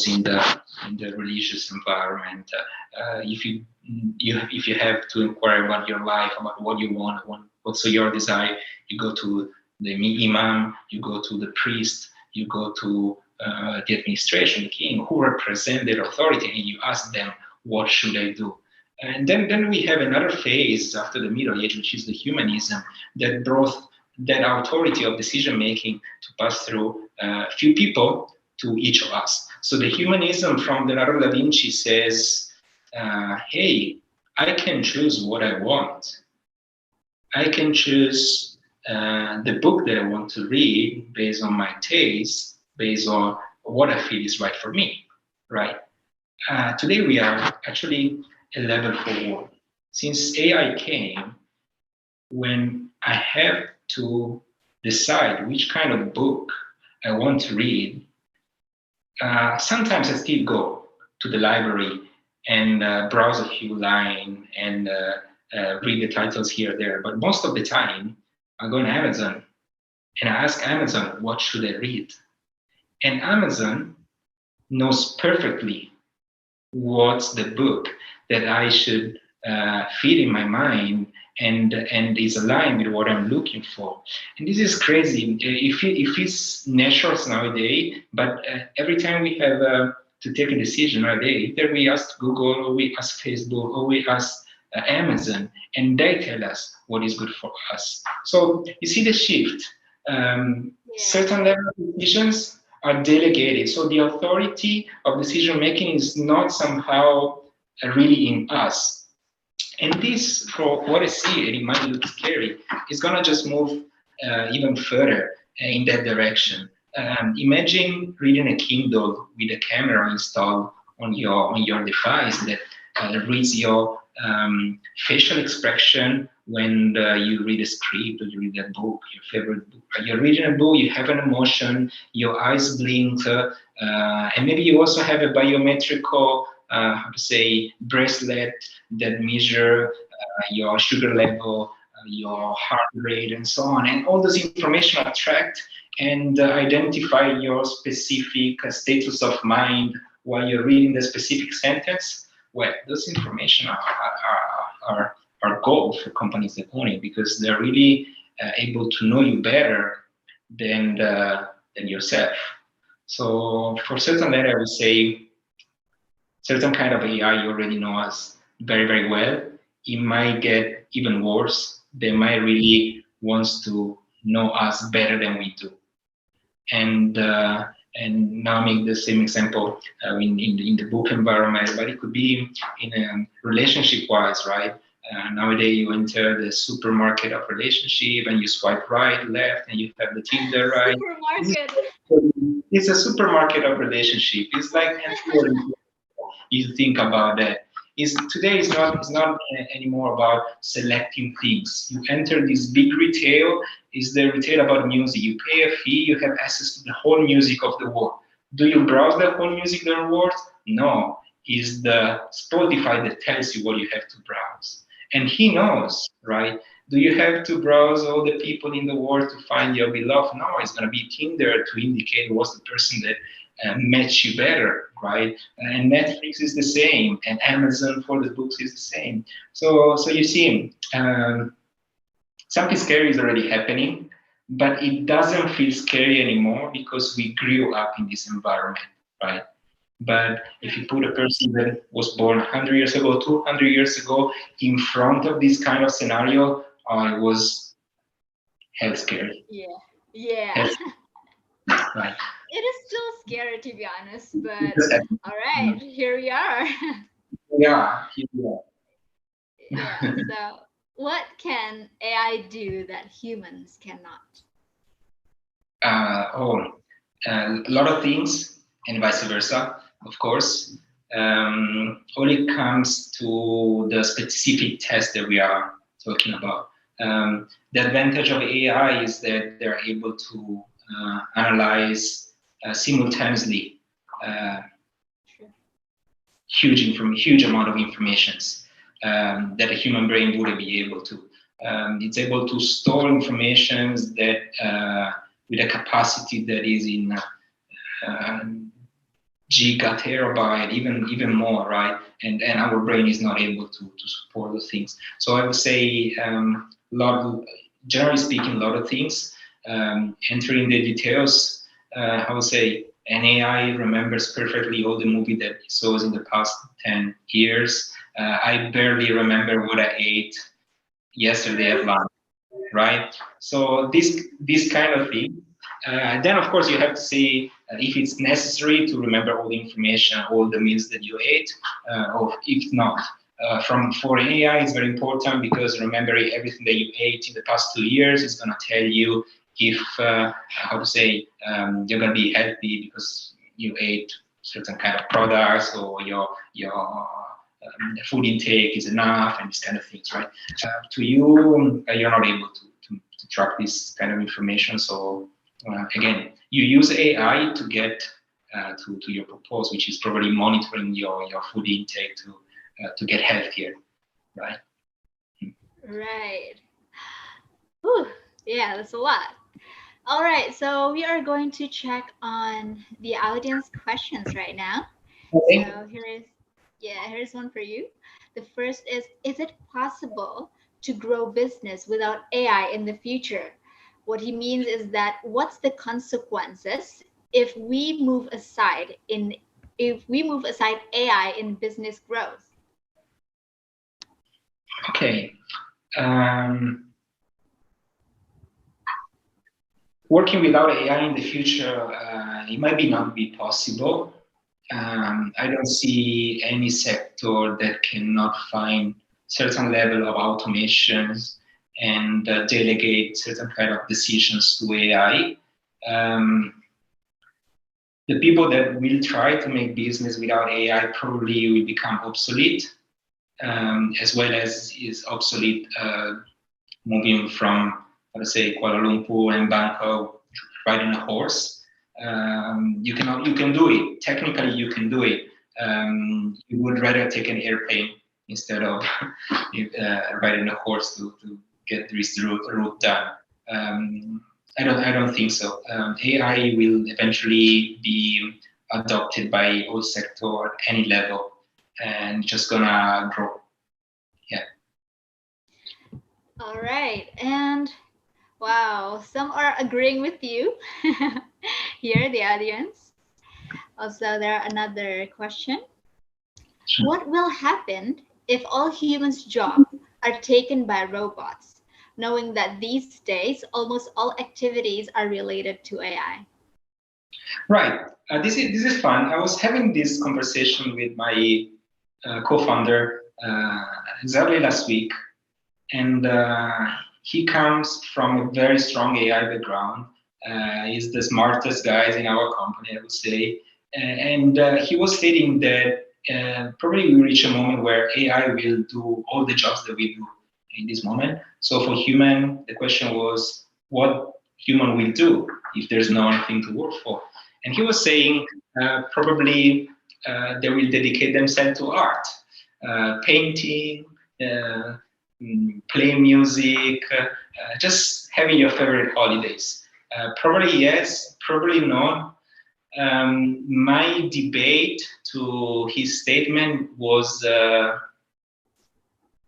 S7: in the religious environment. If you have to inquire about your life, about what you want, what's your desire, you go to the imam, you go to the priest, you go to the administration, the king, who represent their authority, and you ask them, what should I do? And then we have another phase after the Middle Age, which is the humanism, that brought that authority of decision making to pass through a few people to each of us. So the humanism from Leonardo da Vinci says, hey, I can choose what I want. I can choose the book that I want to read based on my taste, based on what I feel is right for me, right? Today we are actually a level forward. Since AI came, when I have to decide which kind of book I want to read, sometimes I still go to the library and browse a few lines and read the titles here or there. But most of the time, I go on Amazon and I ask Amazon, what should I read? And Amazon knows perfectly what's the book that I should feed in my mind and is aligned with what I'm looking for. And this is crazy. If it's natural nowadays, but every time we have to take a decision nowadays, either we ask Google or we ask Facebook or we ask Amazon, and they tell us what is good for us. So you see the shift. Certain level of decisions are delegated. So the authority of decision making is not somehow really in us. And this, for what I see, and it might look scary, is gonna just move even further in that direction. Imagine reading a Kindle with a camera installed on your device that reads your facial expression when you read a script or you read a book, your favorite book. You're reading a book, you have an emotion, your eyes blink, and maybe you also have a biometrical, how to say, bracelet that measure your sugar level, your heart rate, and so on. And all this information are tracked and identify your specific status of mind while you're reading the specific sentence. Well, those information are gold for companies that own it, because they're really able to know you better than than yourself. So for certain level, I would say certain kind of AI you already know us very, very well. It might get even worse. They might really wants to know us better than we do. And now I make the same example in the book environment, but it could be in a relationship wise, right? Nowadays you enter the supermarket of relationship and you swipe right, left, and you have the Tinder, right?
S6: Supermarket.
S7: It's a supermarket of relationship. It's like you think about that. Today is not anymore about selecting things. You enter this big retail. Is the retail about music? You pay a fee. You have access to the whole music of the world. Do you browse the whole music of the world? No. It's the Spotify that tells you what you have to browse, and he knows, right? Do you have to browse all the people in the world to find your beloved? No, it's going to be Tinder to indicate what's the person that match you better, right? And Netflix is the same, and Amazon for the books is the same. So you see, something scary is already happening, but it doesn't feel scary anymore because we grew up in this environment, right? But if you put a person that was born 100 years ago, 200 years ago, in front of this kind of scenario, it was hell scary.
S6: Yeah.
S7: Right.
S6: It is still scary to be honest, but all right, here we are.
S7: Yeah.
S6: Yeah. So, what can AI do that humans cannot?
S7: A lot of things, and vice versa, of course. All it comes to the specific test that we are talking about. The advantage of AI is that they're able to analyze simultaneously huge amount of informations that a human brain wouldn't be able to. It's able to store information that with a capacity that is in gigaterabyte, even more, right? And our brain is not able to support those things. So I would say, generally speaking, a lot of things. Entering the details, I would say an AI remembers perfectly all the movie that it saw in the past 10 years. I barely remember what I ate yesterday at lunch, right? So this kind of thing. Then of course you have to see if it's necessary to remember all the information, all the meals that you ate, or if not. For AI, it's very important because remembering everything that you ate in the past 2 years is going to tell you if you're going to be healthy because you ate certain kind of products, or your food intake is enough, and these kind of things, right? To you, you're not able to track this kind of information. So again, you use AI to get to your purpose, which is probably monitoring your food intake to get healthier, right?
S6: Right. Whew. Yeah, that's a lot. All right, so we are going to check on the audience questions right now.
S7: Okay.
S6: So here's one for you. The first is it possible to grow business without AI in the future? What he means is that what's the consequences if we move aside AI in business growth?
S7: Okay. Working without AI in the future, it might not be possible. I don't see any sector that cannot find certain level of automations and delegate certain kind of decisions to AI. The people that will try to make business without AI probably will become obsolete, as well as is obsolete moving from, let's say, Kuala Lumpur and Bangkok riding a horse. You can do it. Technically, you can do it. You would rather take an airplane instead of riding a horse to get this route done. I don't think so. AI will eventually be adopted by all sector at any level, and just gonna grow. Yeah.
S6: All right, and wow, some are agreeing with you. here, the audience. Also, there are another question. What will happen if all humans' jobs are taken by robots, knowing that these days almost all activities are related to AI?
S7: Right. This is fun. I was having this conversation with my co-founder exactly last week, and he comes from a very strong AI background. He's the smartest guys in our company, I would say. And he was stating that probably we reach a moment where AI will do all the jobs that we do in this moment. So for human, the question was, what human will do if there's nothing to work for? And he was saying probably they will dedicate themselves to art, painting, playing music, just having your favorite holidays. Probably yes, probably no. My debate to his statement was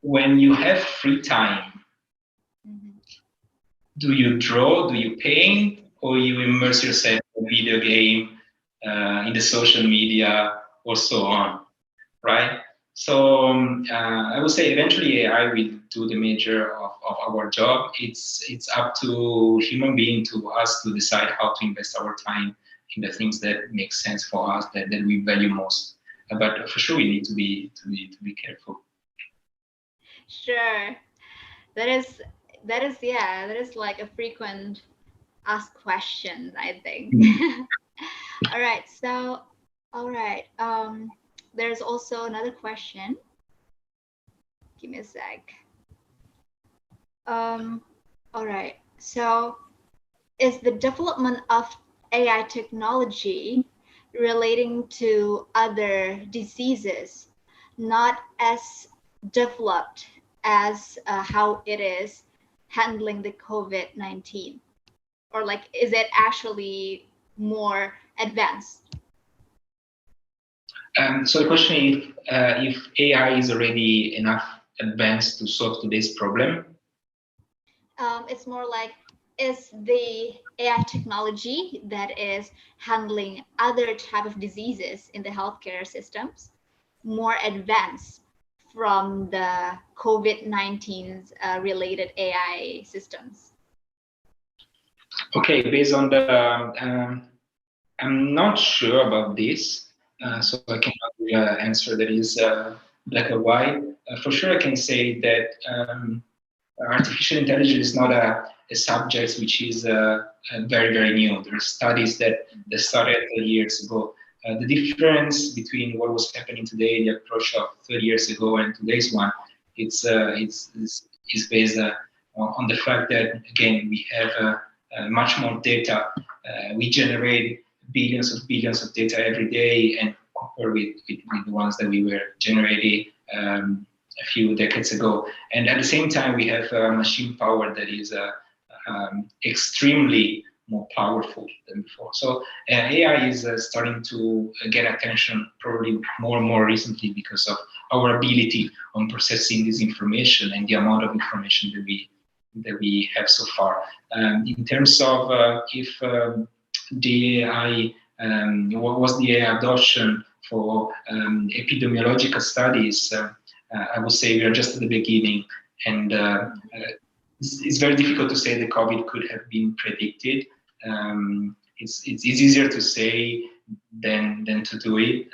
S7: when you have free time, do you draw, do you paint, or you immerse yourself in a video game, in the social media, or so on, right? So I would say eventually AI will do the major of our job. It's up to human being, to us, to decide how to invest our time in the things that make sense for us, that we value most. But for sure, we need to be careful.
S6: Sure. That is like a frequent asked question, I think. All right. So, all right. There's also another question. Give me a sec. All right. So, is the development of AI technology relating to other diseases not as developed as how it is handling the COVID-19? Or like, is it actually more advanced?
S7: So the question is if AI is already enough advanced to solve today's problem.
S6: It's more like, is the AI technology that is handling other type of diseases in the healthcare systems more advanced from the COVID-19 related AI systems?
S7: Okay, based on the, I'm not sure about this, so I cannot really, answer that is black or white. For sure, I can say that artificial intelligence is not a subject which is very, very new. There are studies that started 30 years ago. The difference between what was happening today, the approach of 30 years ago, and today's one, it's based on the fact that, again, we have much more data. We generate billions of data every day, and compared with the ones that we were generating a few decades ago. And at the same time, we have machine power that is extremely more powerful than before. So AI is starting to get attention probably more and more recently because of our ability on processing this information and the amount of information that we have so far. In terms of if the AI, what was the AI adoption for epidemiological studies, I would say we are just at the beginning, and it's very difficult to say that COVID could have been predicted. It's easier to say than to do it,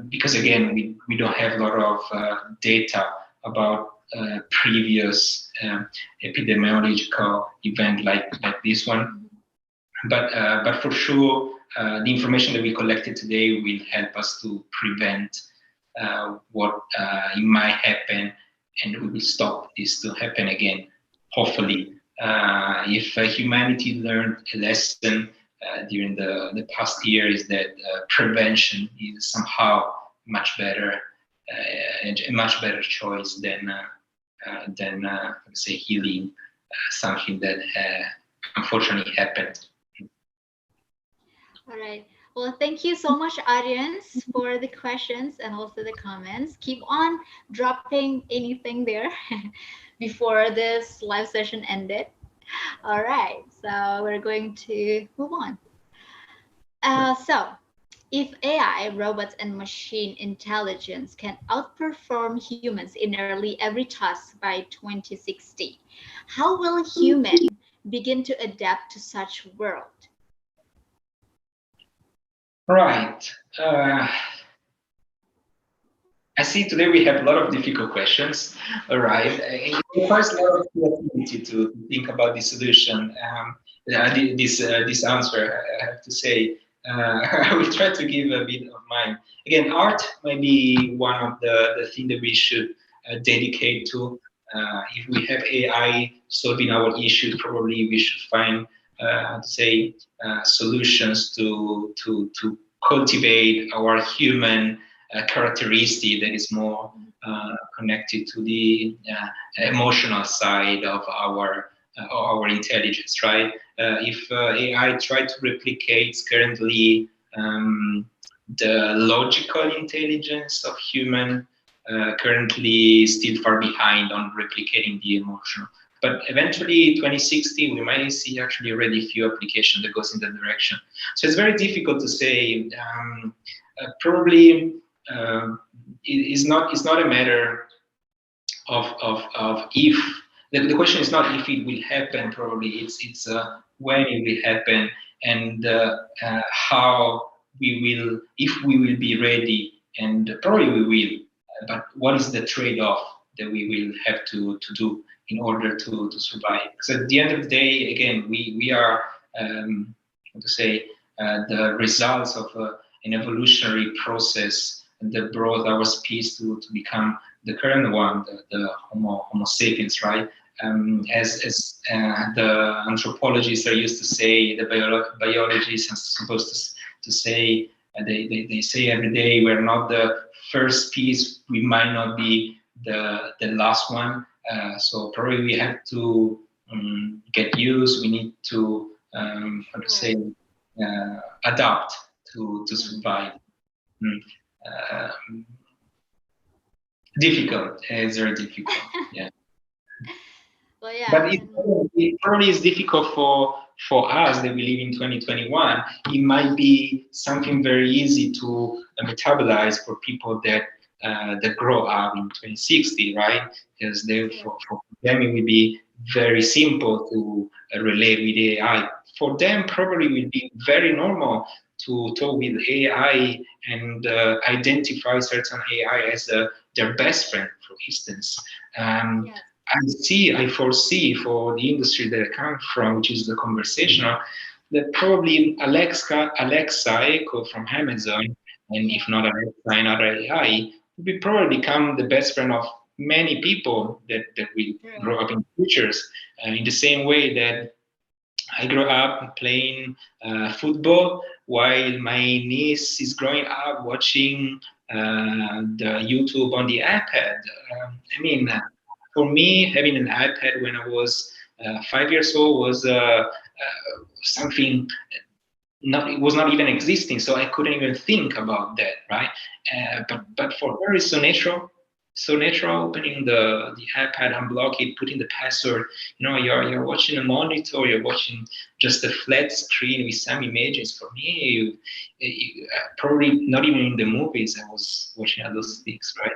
S7: because again, we don't have a lot of data about previous epidemiological event like this one. But for sure, the information that we collected today will help us to prevent what it might happen, and we will stop this to happen again, hopefully. If humanity learned a lesson during the past year, is that prevention is somehow much better, a much better choice than say healing something that unfortunately happened.
S6: All right. Well, thank you so much, audience, for the questions and also the comments. Keep on dropping anything there before this live session ended. All right, so we're going to move on. So, if AI, robots, and machine intelligence can outperform humans in nearly every task by 2060, how will human begin to adapt to such world?
S7: Right. I see today we have a lot of difficult questions. All right. It requires a lot of creativity to think about the solution. This answer, I have to say. I will try to give a bit of mine. Again, art might be one of the things that we should dedicate to. If we have AI solving our issues, probably we should find, how to say, solutions to cultivate our human characteristic that is more connected to the emotional side of our intelligence, right? If AI try to replicate currently the logical intelligence of human, currently still far behind on replicating the emotional. But eventually, 2060, we might see actually already few applications that goes in that direction. So it's very difficult to say. Probably it's not a matter of if. The question is not if it will happen. Probably it's when it will happen and how we will, if we will be ready, and probably we will. But what is the trade-off that we will have to do in order to survive? Because at the end of the day, again, we are how to say the results of an evolutionary process that brought our species to become the current one, the Homo sapiens, right? As the anthropologists are used to say, the biologists are supposed to say, they say every day, we're not the first species, we might not be the last one. So probably we have to get used, we need to, how to say, adapt to survive. Difficult. It's very difficult. Yeah.
S6: Well, yeah.
S7: But it probably is difficult for us that we live in 2021. It might be something very easy to metabolize for people that grow up in 2060, right? Because for them it will be very simple to relate with AI. For them, probably will be very normal to talk with AI and identify certain AI as their best friend, for instance. I foresee for the industry that I come from, which is the conversational, that probably Alexa Echo from Amazon, and if not Alexa, another AI, will probably become the best friend of many people that will grow up in futures. In the same way that I grew up playing football while my niece is growing up watching the YouTube on the iPad. I mean, for me, having an iPad when I was 5 years old was something it was not even existing, so I couldn't even think about that, right? But for her, it's so natural. So natural opening the iPad, unblock it, putting the password. You know, you're watching a monitor, you're watching just a flat screen with some images. For me, probably not even in the movies I was watching all those things, right?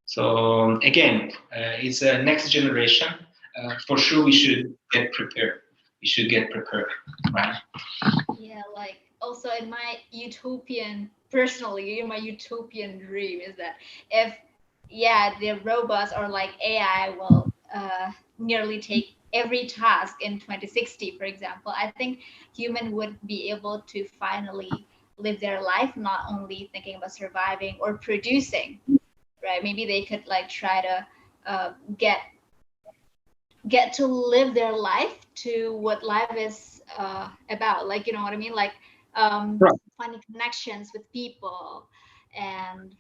S7: So again, it's a next generation. For sure, we should get prepared. We should get prepared, right?
S6: Yeah, like also in my personally, my utopian dream is that if, the robots or like AI will nearly take every task in 2060, for example, I think human would be able to finally live their life, not only thinking about surviving or producing, right? Maybe they could like try to get to live their life to what life is about, like, you know what I mean, like
S7: Right.
S6: finding connections with people, and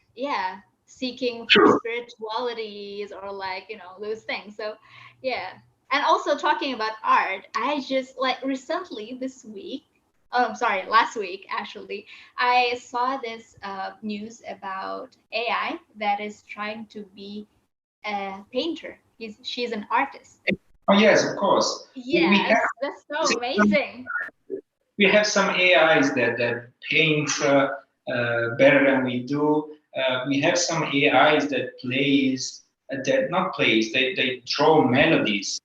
S6: seeking for
S7: Sure.
S6: spiritualities or like, you know, those things. So yeah. And also talking about art, I just like recently this week, oh I'm sorry, last week actually, I saw this news about AI that is trying to be a painter. She's an artist.
S7: Oh yes, of course. We
S6: Yes,
S7: have
S6: that's so amazing.
S7: some AIs that paint better than we do. We have some AIs that that not plays, they draw melodies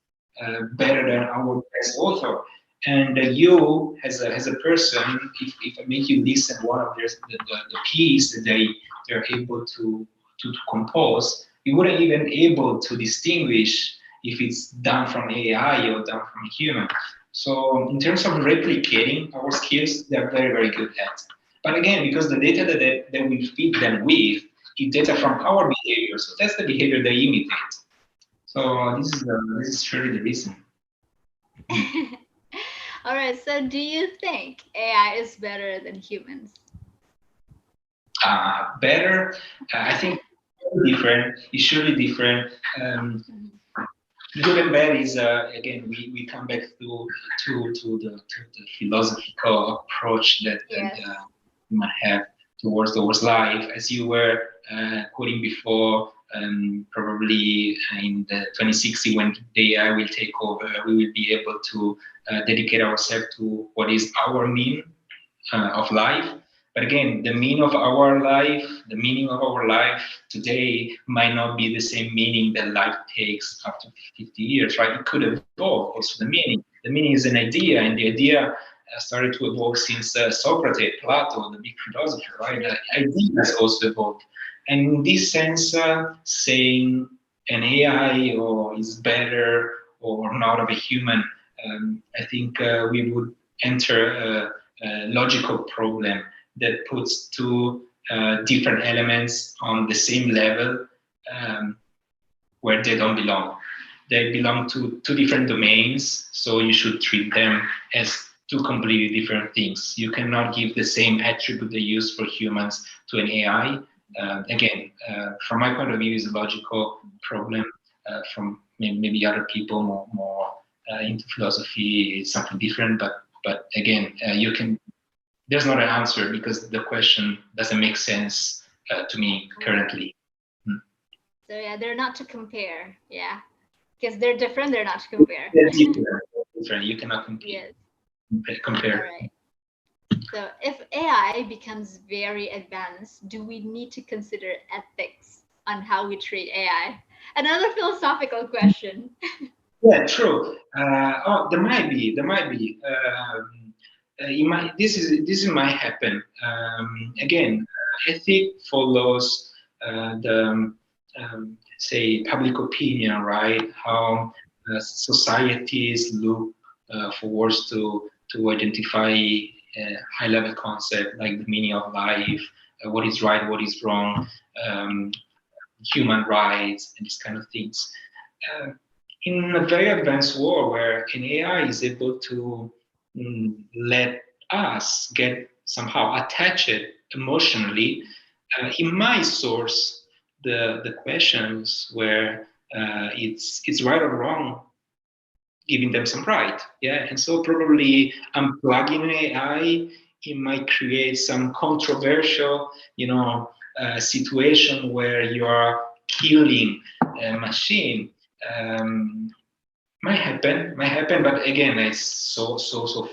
S7: better than our best author. And you, as a person, if I make you listen one of the piece that they're able to compose, you wouldn't even able to distinguish if it's done from AI or done from a human. So in terms of replicating our skills, they're very, very good at. But again, because the data that we feed them with is data from our behavior, so that's the behavior they imitate. So this is surely the reason.
S6: All right, so do you think AI is better than humans?
S7: Better, I think different. It's surely different. Good and bad is again we come back to the philosophical approach that
S6: Yes.
S7: you might have towards life, as you were quoting before. Probably in the 2060, when the AI will take over, we will be able to dedicate ourselves to what is our mean of life. But again, the meaning of our life today might not be the same meaning that life takes after 50 years, right? It could evolve also the meaning. The meaning is an idea, and the idea started to evolve since Socrates, Plato, the big philosopher, right? The idea has also evolved. And in this sense, saying an AI or is better or not of a human, I think we would enter a logical problem that puts two different elements on the same level where they don't belong. They belong to two different domains, so you should treat them as two completely different things. You cannot give the same attribute they use for humans to an AI. Again, from my point of view, is a logical problem. From maybe other people more into philosophy, it's something different. But again, you can. There's not an answer because the question doesn't make sense to me currently.
S6: So yeah, they're not to compare. Yeah, because they're different. They're not to compare.
S7: They're different. You cannot
S6: Yes.
S7: compare.
S6: All right. So if AI becomes very advanced, do we need to consider ethics on how we treat AI? Another philosophical question.
S7: Yeah, true. There might be. This might happen. Again, ethic follows the say public opinion, right? How societies look for words to identify high level concept like the meaning of life, what is right, what is wrong, human rights, and these kind of things. In a very advanced world where an AI is able to let us get somehow attached emotionally, he might source the questions where it's right or wrong, giving them some right. Yeah, and so probably unplugging an AI, it might create some controversial, situation where you are killing a machine. Um, might happen, but again, it's so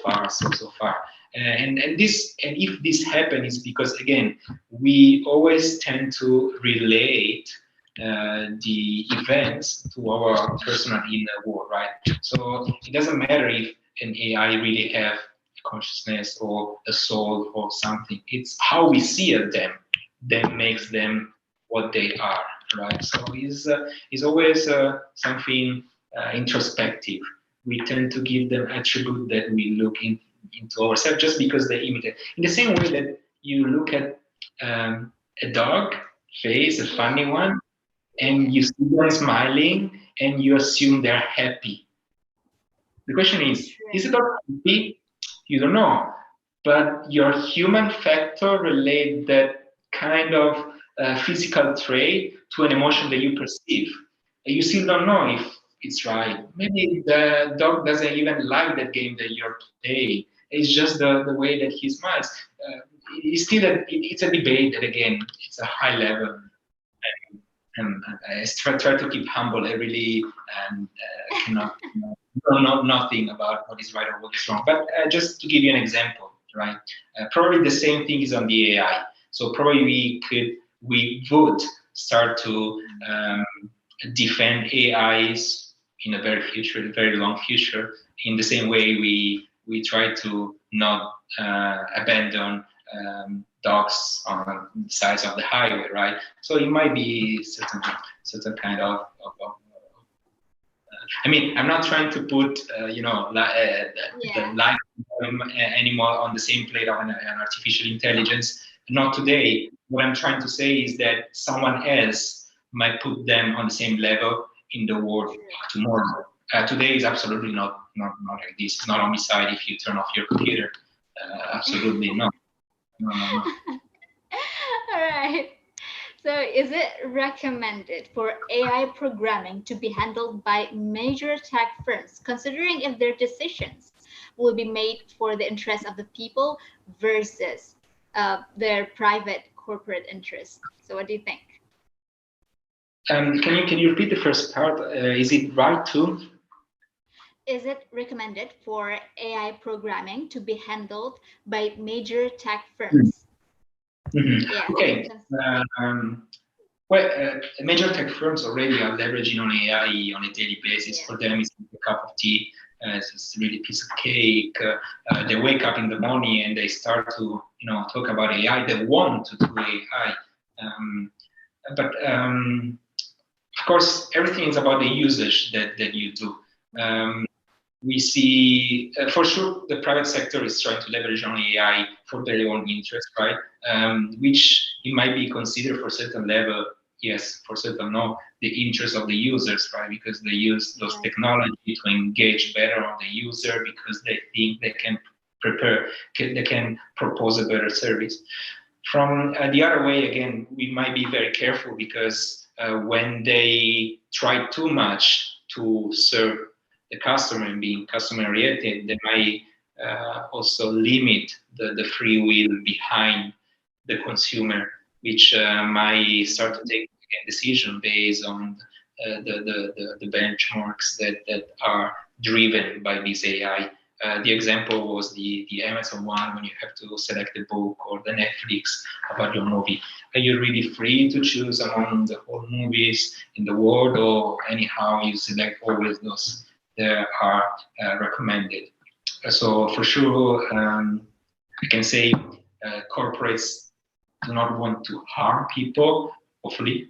S7: far, so far. And if this happens, it's because again, we always tend to relate the events to our personal inner world, right? So it doesn't matter if an AI really have consciousness or a soul or something. It's how we see them that makes them what they are, right? So it's always something introspective. We tend to give them attribute that we look into ourselves just because they imitate. In the same way that you look at a dog face, a funny one, and you see them smiling and you assume they're happy. The question is it all happy? You don't know. But your human factor relate that kind of physical trait to an emotion that you perceive. You still don't know if it's right. Maybe the dog doesn't even like that game that you're playing. It's just the way that he smiles. It's still it's a debate that again it's a high level. I try to keep humble. I really cannot know nothing about what is right or what is wrong. But just to give you an example, right? Probably the same thing is on the AI. So probably we would start to defend AIs in a very long future, in the same way we try to not abandon dogs on the sides of the highway, right? So it might be certain kind of I mean, I'm not trying to put the life anymore on the same plate of an artificial intelligence. Not today. What I'm trying to say is that someone else might put them on the same level in the world tomorrow. Today is absolutely not like this. It's not on my side if you turn off your computer. Absolutely not. No.
S6: All right. So is it recommended for AI programming to be handled by major tech firms, considering if their decisions will be made for the interest of the people versus their private corporate interests? So what do you think?
S7: Can you repeat the first part? Is it right to?
S6: Is it recommended for AI programming to be handled by major tech firms?
S7: Mm-hmm.
S6: Yeah.
S7: Okay. Major tech firms already are leveraging on AI on a daily basis. Yeah. For them, it's a cup of tea. It's really a piece of cake. They wake up in the morning and they start to, talk about AI. They want to do AI, but of course, everything is about the usage that you do. We see, for sure, the private sector is trying to leverage on AI for their own interest, right? Which it might be considered for certain level, yes, for certain no, the interest of the users, right? Because they use those technology to engage better on the user because they think they can they can propose a better service. From the other way, again, we might be very careful because when they try too much to serve the customer and being customer oriented, they might also limit the free will behind the consumer, which might start to take a decision based on the benchmarks that are driven by this AI. The example was the Amazon one, when you have to select the book, or the Netflix about your movie. Are you really free to choose among the whole movies in the world, or anyhow you select always those that are recommended? So for sure, I can say corporates do not want to harm people, hopefully.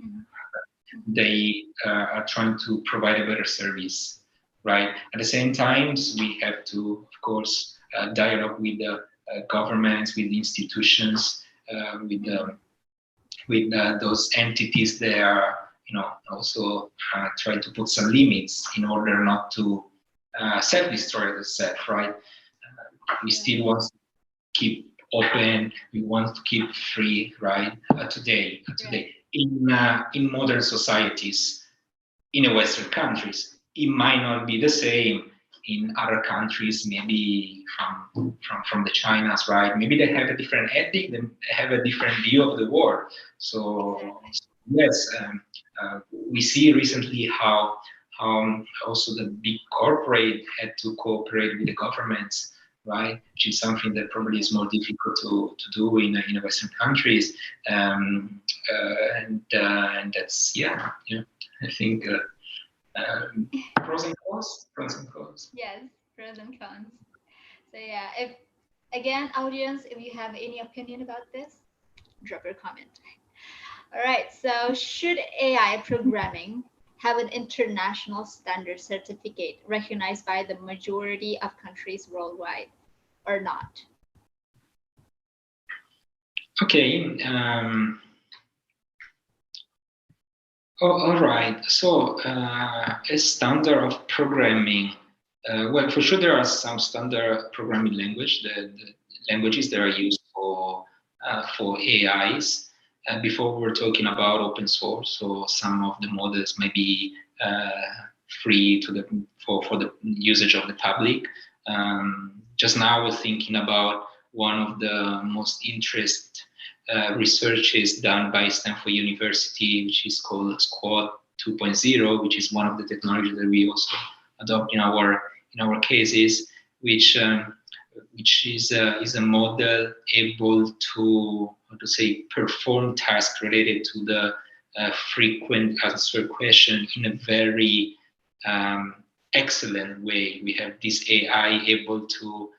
S7: They are trying to provide a better service, right? At the same time, we have to, of course, dialogue with the governments, with the institutions, with those entities that are, also trying to put some limits in order not to self-destroy itself, right? We still want to keep open. We want to keep free, right? Today, in modern societies, in the Western countries, it might not be the same in other countries, maybe from the Chinas, right? Maybe they have a different ethic, they have a different view of the world. So yes, we see recently how also the big corporate had to cooperate with the governments, right? Which is something that probably is more difficult to do in Western countries, and that's I think pros and cons.
S6: Yes, pros and cons. So yeah, if again, audience, if you have any opinion about this, drop your comment. All right. So should AI programming have an international standard certificate recognized by the majority of countries worldwide, or not?
S7: Okay. All right. So a standard of programming. Well, for sure, there are some standard programming languages that are used for AIs. Before we were talking about open source, so some of the models may be free for the usage of the public. Just now, we're thinking about one of the most research is done by Stanford University, which is called Squad 2.0, which is one of the technologies that we also adopt in our cases, which is a model able to, how to say, perform tasks related to the frequent answer question in a very excellent way. We have this AI able to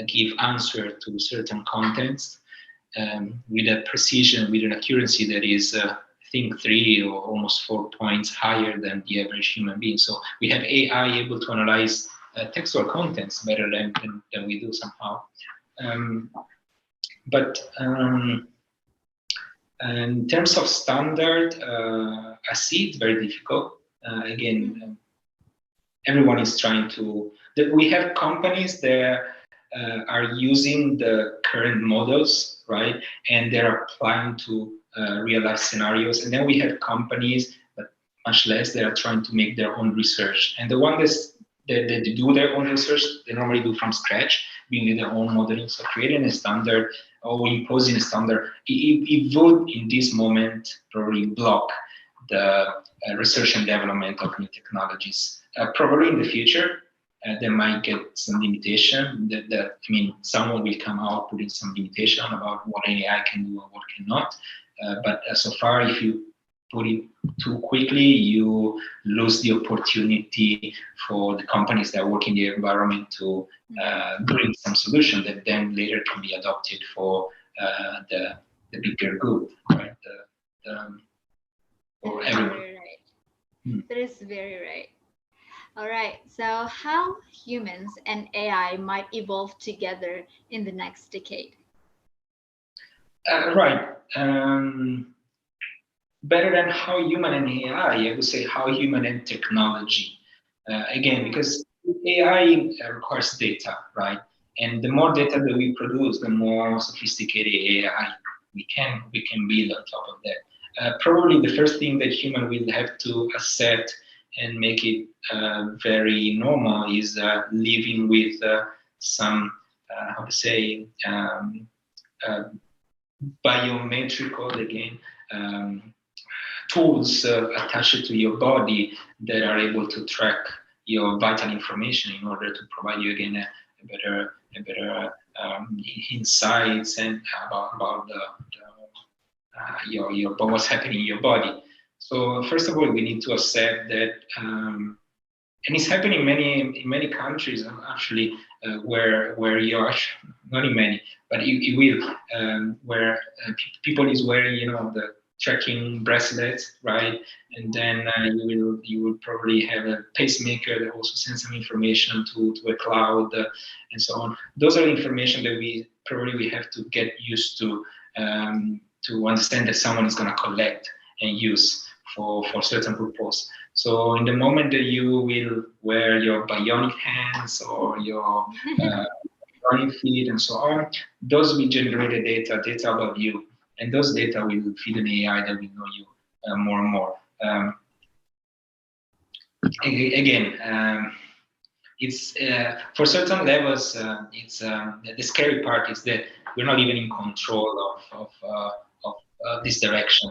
S7: give answer to certain contents with a precision, with an accuracy that is, I think, 3 or almost 4 points higher than the average human being. So we have AI able to analyze textual contents better than we do somehow. But in terms of standard, I see it very difficult. Again, everyone is trying to. We have companies that are using the current models, right? And they're applying to real life scenarios. And then we have companies, but much less, that are trying to make their own research. And the ones that do their own research, they normally do from scratch, building their own modeling. So creating a standard or imposing a standard, it would, in this moment, probably block the research and development of new technologies. Probably in the future, they might get some limitation. I mean, someone will come out putting some limitation about what AI can do and what cannot. But so far, if you put it too quickly, you lose the opportunity for the companies that work in the environment to bring some solution that then later can be adopted for the bigger good, right? For everyone.
S6: Very right. That is very right. All right. So how humans and AI might evolve together in the next decade?
S7: Right. Better than how human and AI, I would say how human and technology. Again, because AI requires data, right? And the more data that we produce, the more sophisticated AI we can build on top of that. Probably the first thing that human will have to accept and make it very normal is living with some, how to say, biometrical, again, tools attached to your body that are able to track your vital information in order to provide you, again, a better insights and about what's happening in your body. So first of all, we need to accept that, and it's happening in many countries actually, where you're not in many, but it will, where people is wearing, the tracking bracelets, right? And then you will probably have a pacemaker that also sends some information to a cloud and so on. Those are information that we probably have to get used to understand that someone is going to collect and use for certain purpose. So in the moment that you will wear your bionic hands or your bionic feet and so on, those will generate data about you. And those data will feed an AI that will know you more and more. It's for certain levels. It's the scary part is that we're not even in control of this direction.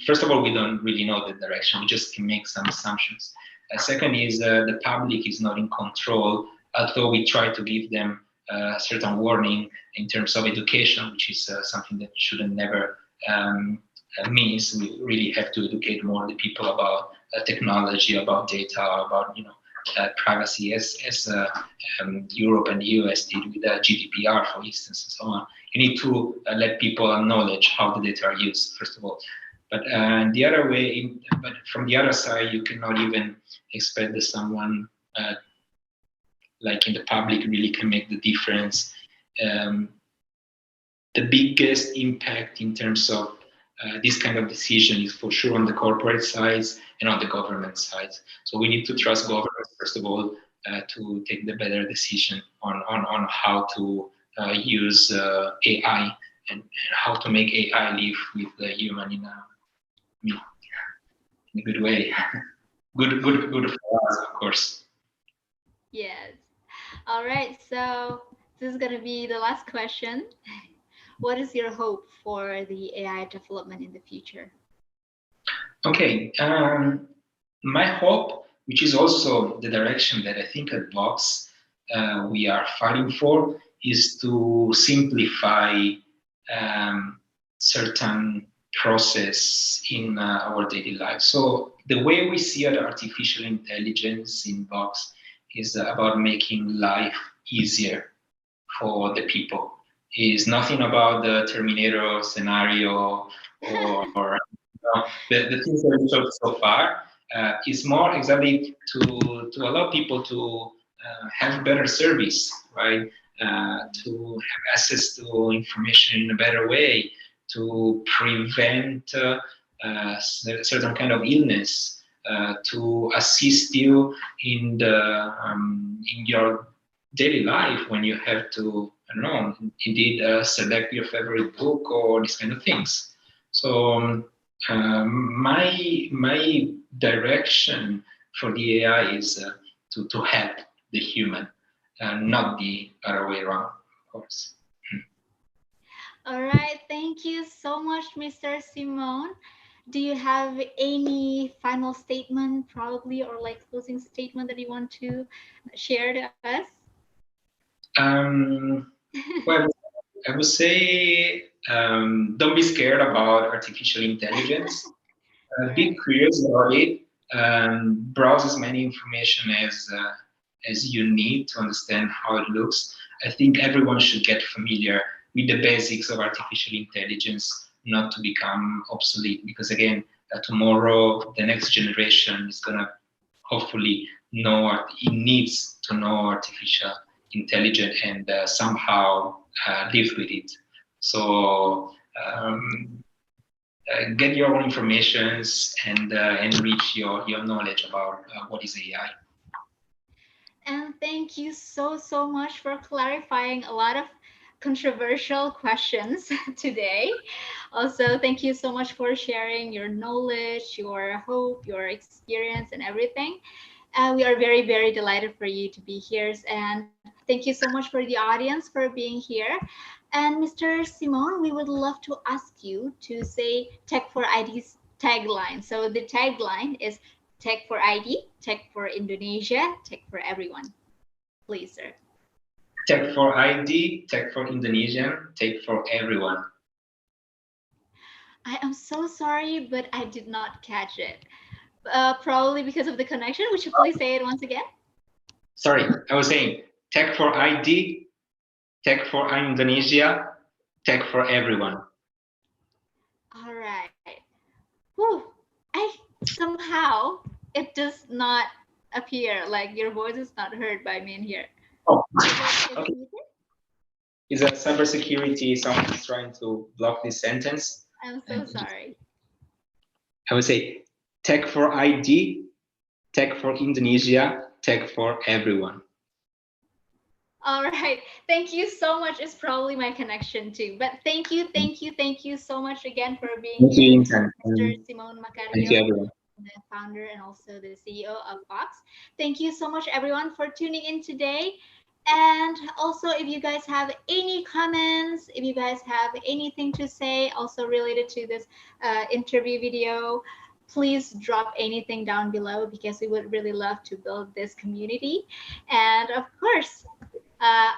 S7: First of all, we don't really know the direction. We just can make some assumptions. Second is the public is not in control, although we try to give them a certain warning in terms of education, which is something that shouldn't never miss. We really have to educate more the people about technology, about data, about privacy, as Europe and the US did with GDPR, for instance, and so on. You need to let people acknowledge how the data are used, first of all. But the other way, but from the other side, you cannot even expect that someone like in the public really can make the difference. The biggest impact in terms of this kind of decision is for sure on the corporate sides and on the government side. So we need to trust governments, first of all, to take the better decision on how to use AI and how to make AI live with the human in a good way. good for us, of course.
S6: Yes. All right. So this is going to be the last question. what is your hope for the AI development in the future?
S7: Okay, my hope, which is also the direction that I think at Vox we are fighting for, is to simplify certain process in our daily life. So the way we see artificial intelligence in Vox is about making life easier for the people. Is nothing about the Terminator scenario or the things that we showed so far. Is more exactly to allow people to have better service, right? To have access to information in a better way, to prevent certain kind of illness, to assist you in your daily life when you have to, I don't know, indeed select your favorite book or these kind of things. So my direction for the AI is to help the human, not the other way around, of course.
S6: All right, thank you so much, Mr. Simone. Do you have any final statement, probably, or like closing statement that you want to share to us?
S7: Well, I would say don't be scared about artificial intelligence. Be curious about it. Browse as many information as you need to understand how it looks. I think everyone should get familiar with the basics of artificial intelligence, not to become obsolete. Because again, tomorrow the next generation is gonna hopefully know it needs to know artificial intelligence and somehow live with it. So. Get your own informations and enrich your knowledge about what is AI.
S6: And thank you so much for clarifying a lot of controversial questions today. Also, thank you so much for sharing your knowledge, your hope, your experience, and everything. We are very delighted for you to be here. And thank you so much for the audience for being here. And Mr. Simone, we would love to ask you to say Tech for ID's tagline. So the tagline is Tech for ID, Tech for Indonesia, Tech for everyone. Please, sir.
S7: Tech for ID, Tech for Indonesian, Tech for everyone.
S6: I am so sorry, but I did not catch it. Probably because of the connection. Would you please say it once again?
S7: Sorry, I was saying Tech for ID, Tech for Indonesia, Tech for everyone.
S6: All right. Whew. Somehow it does not appear, like your voice is not heard by me in here.
S7: Oh, okay. Is that cybersecurity? Someone's trying to block this sentence.
S6: I'm so sorry.
S7: I would say Tech for ID, Tech for Indonesia, Tech for everyone.
S6: All right. Thank you so much. It's probably my connection too. But thank you so much again for being here, Mr. Simone Macario.
S7: Thank you, everyone.
S6: The founder and also the CEO of Vox. Thank you so much, everyone, for tuning in today. And also, if you guys have any comments, if you guys have anything to say also related to this interview video, please drop anything down below because we would really love to build this community. And of course,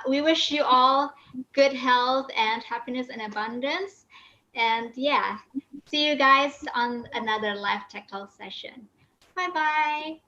S6: we wish you all good health and happiness and abundance. And yeah, see you guys on another live tech talk session. Bye bye.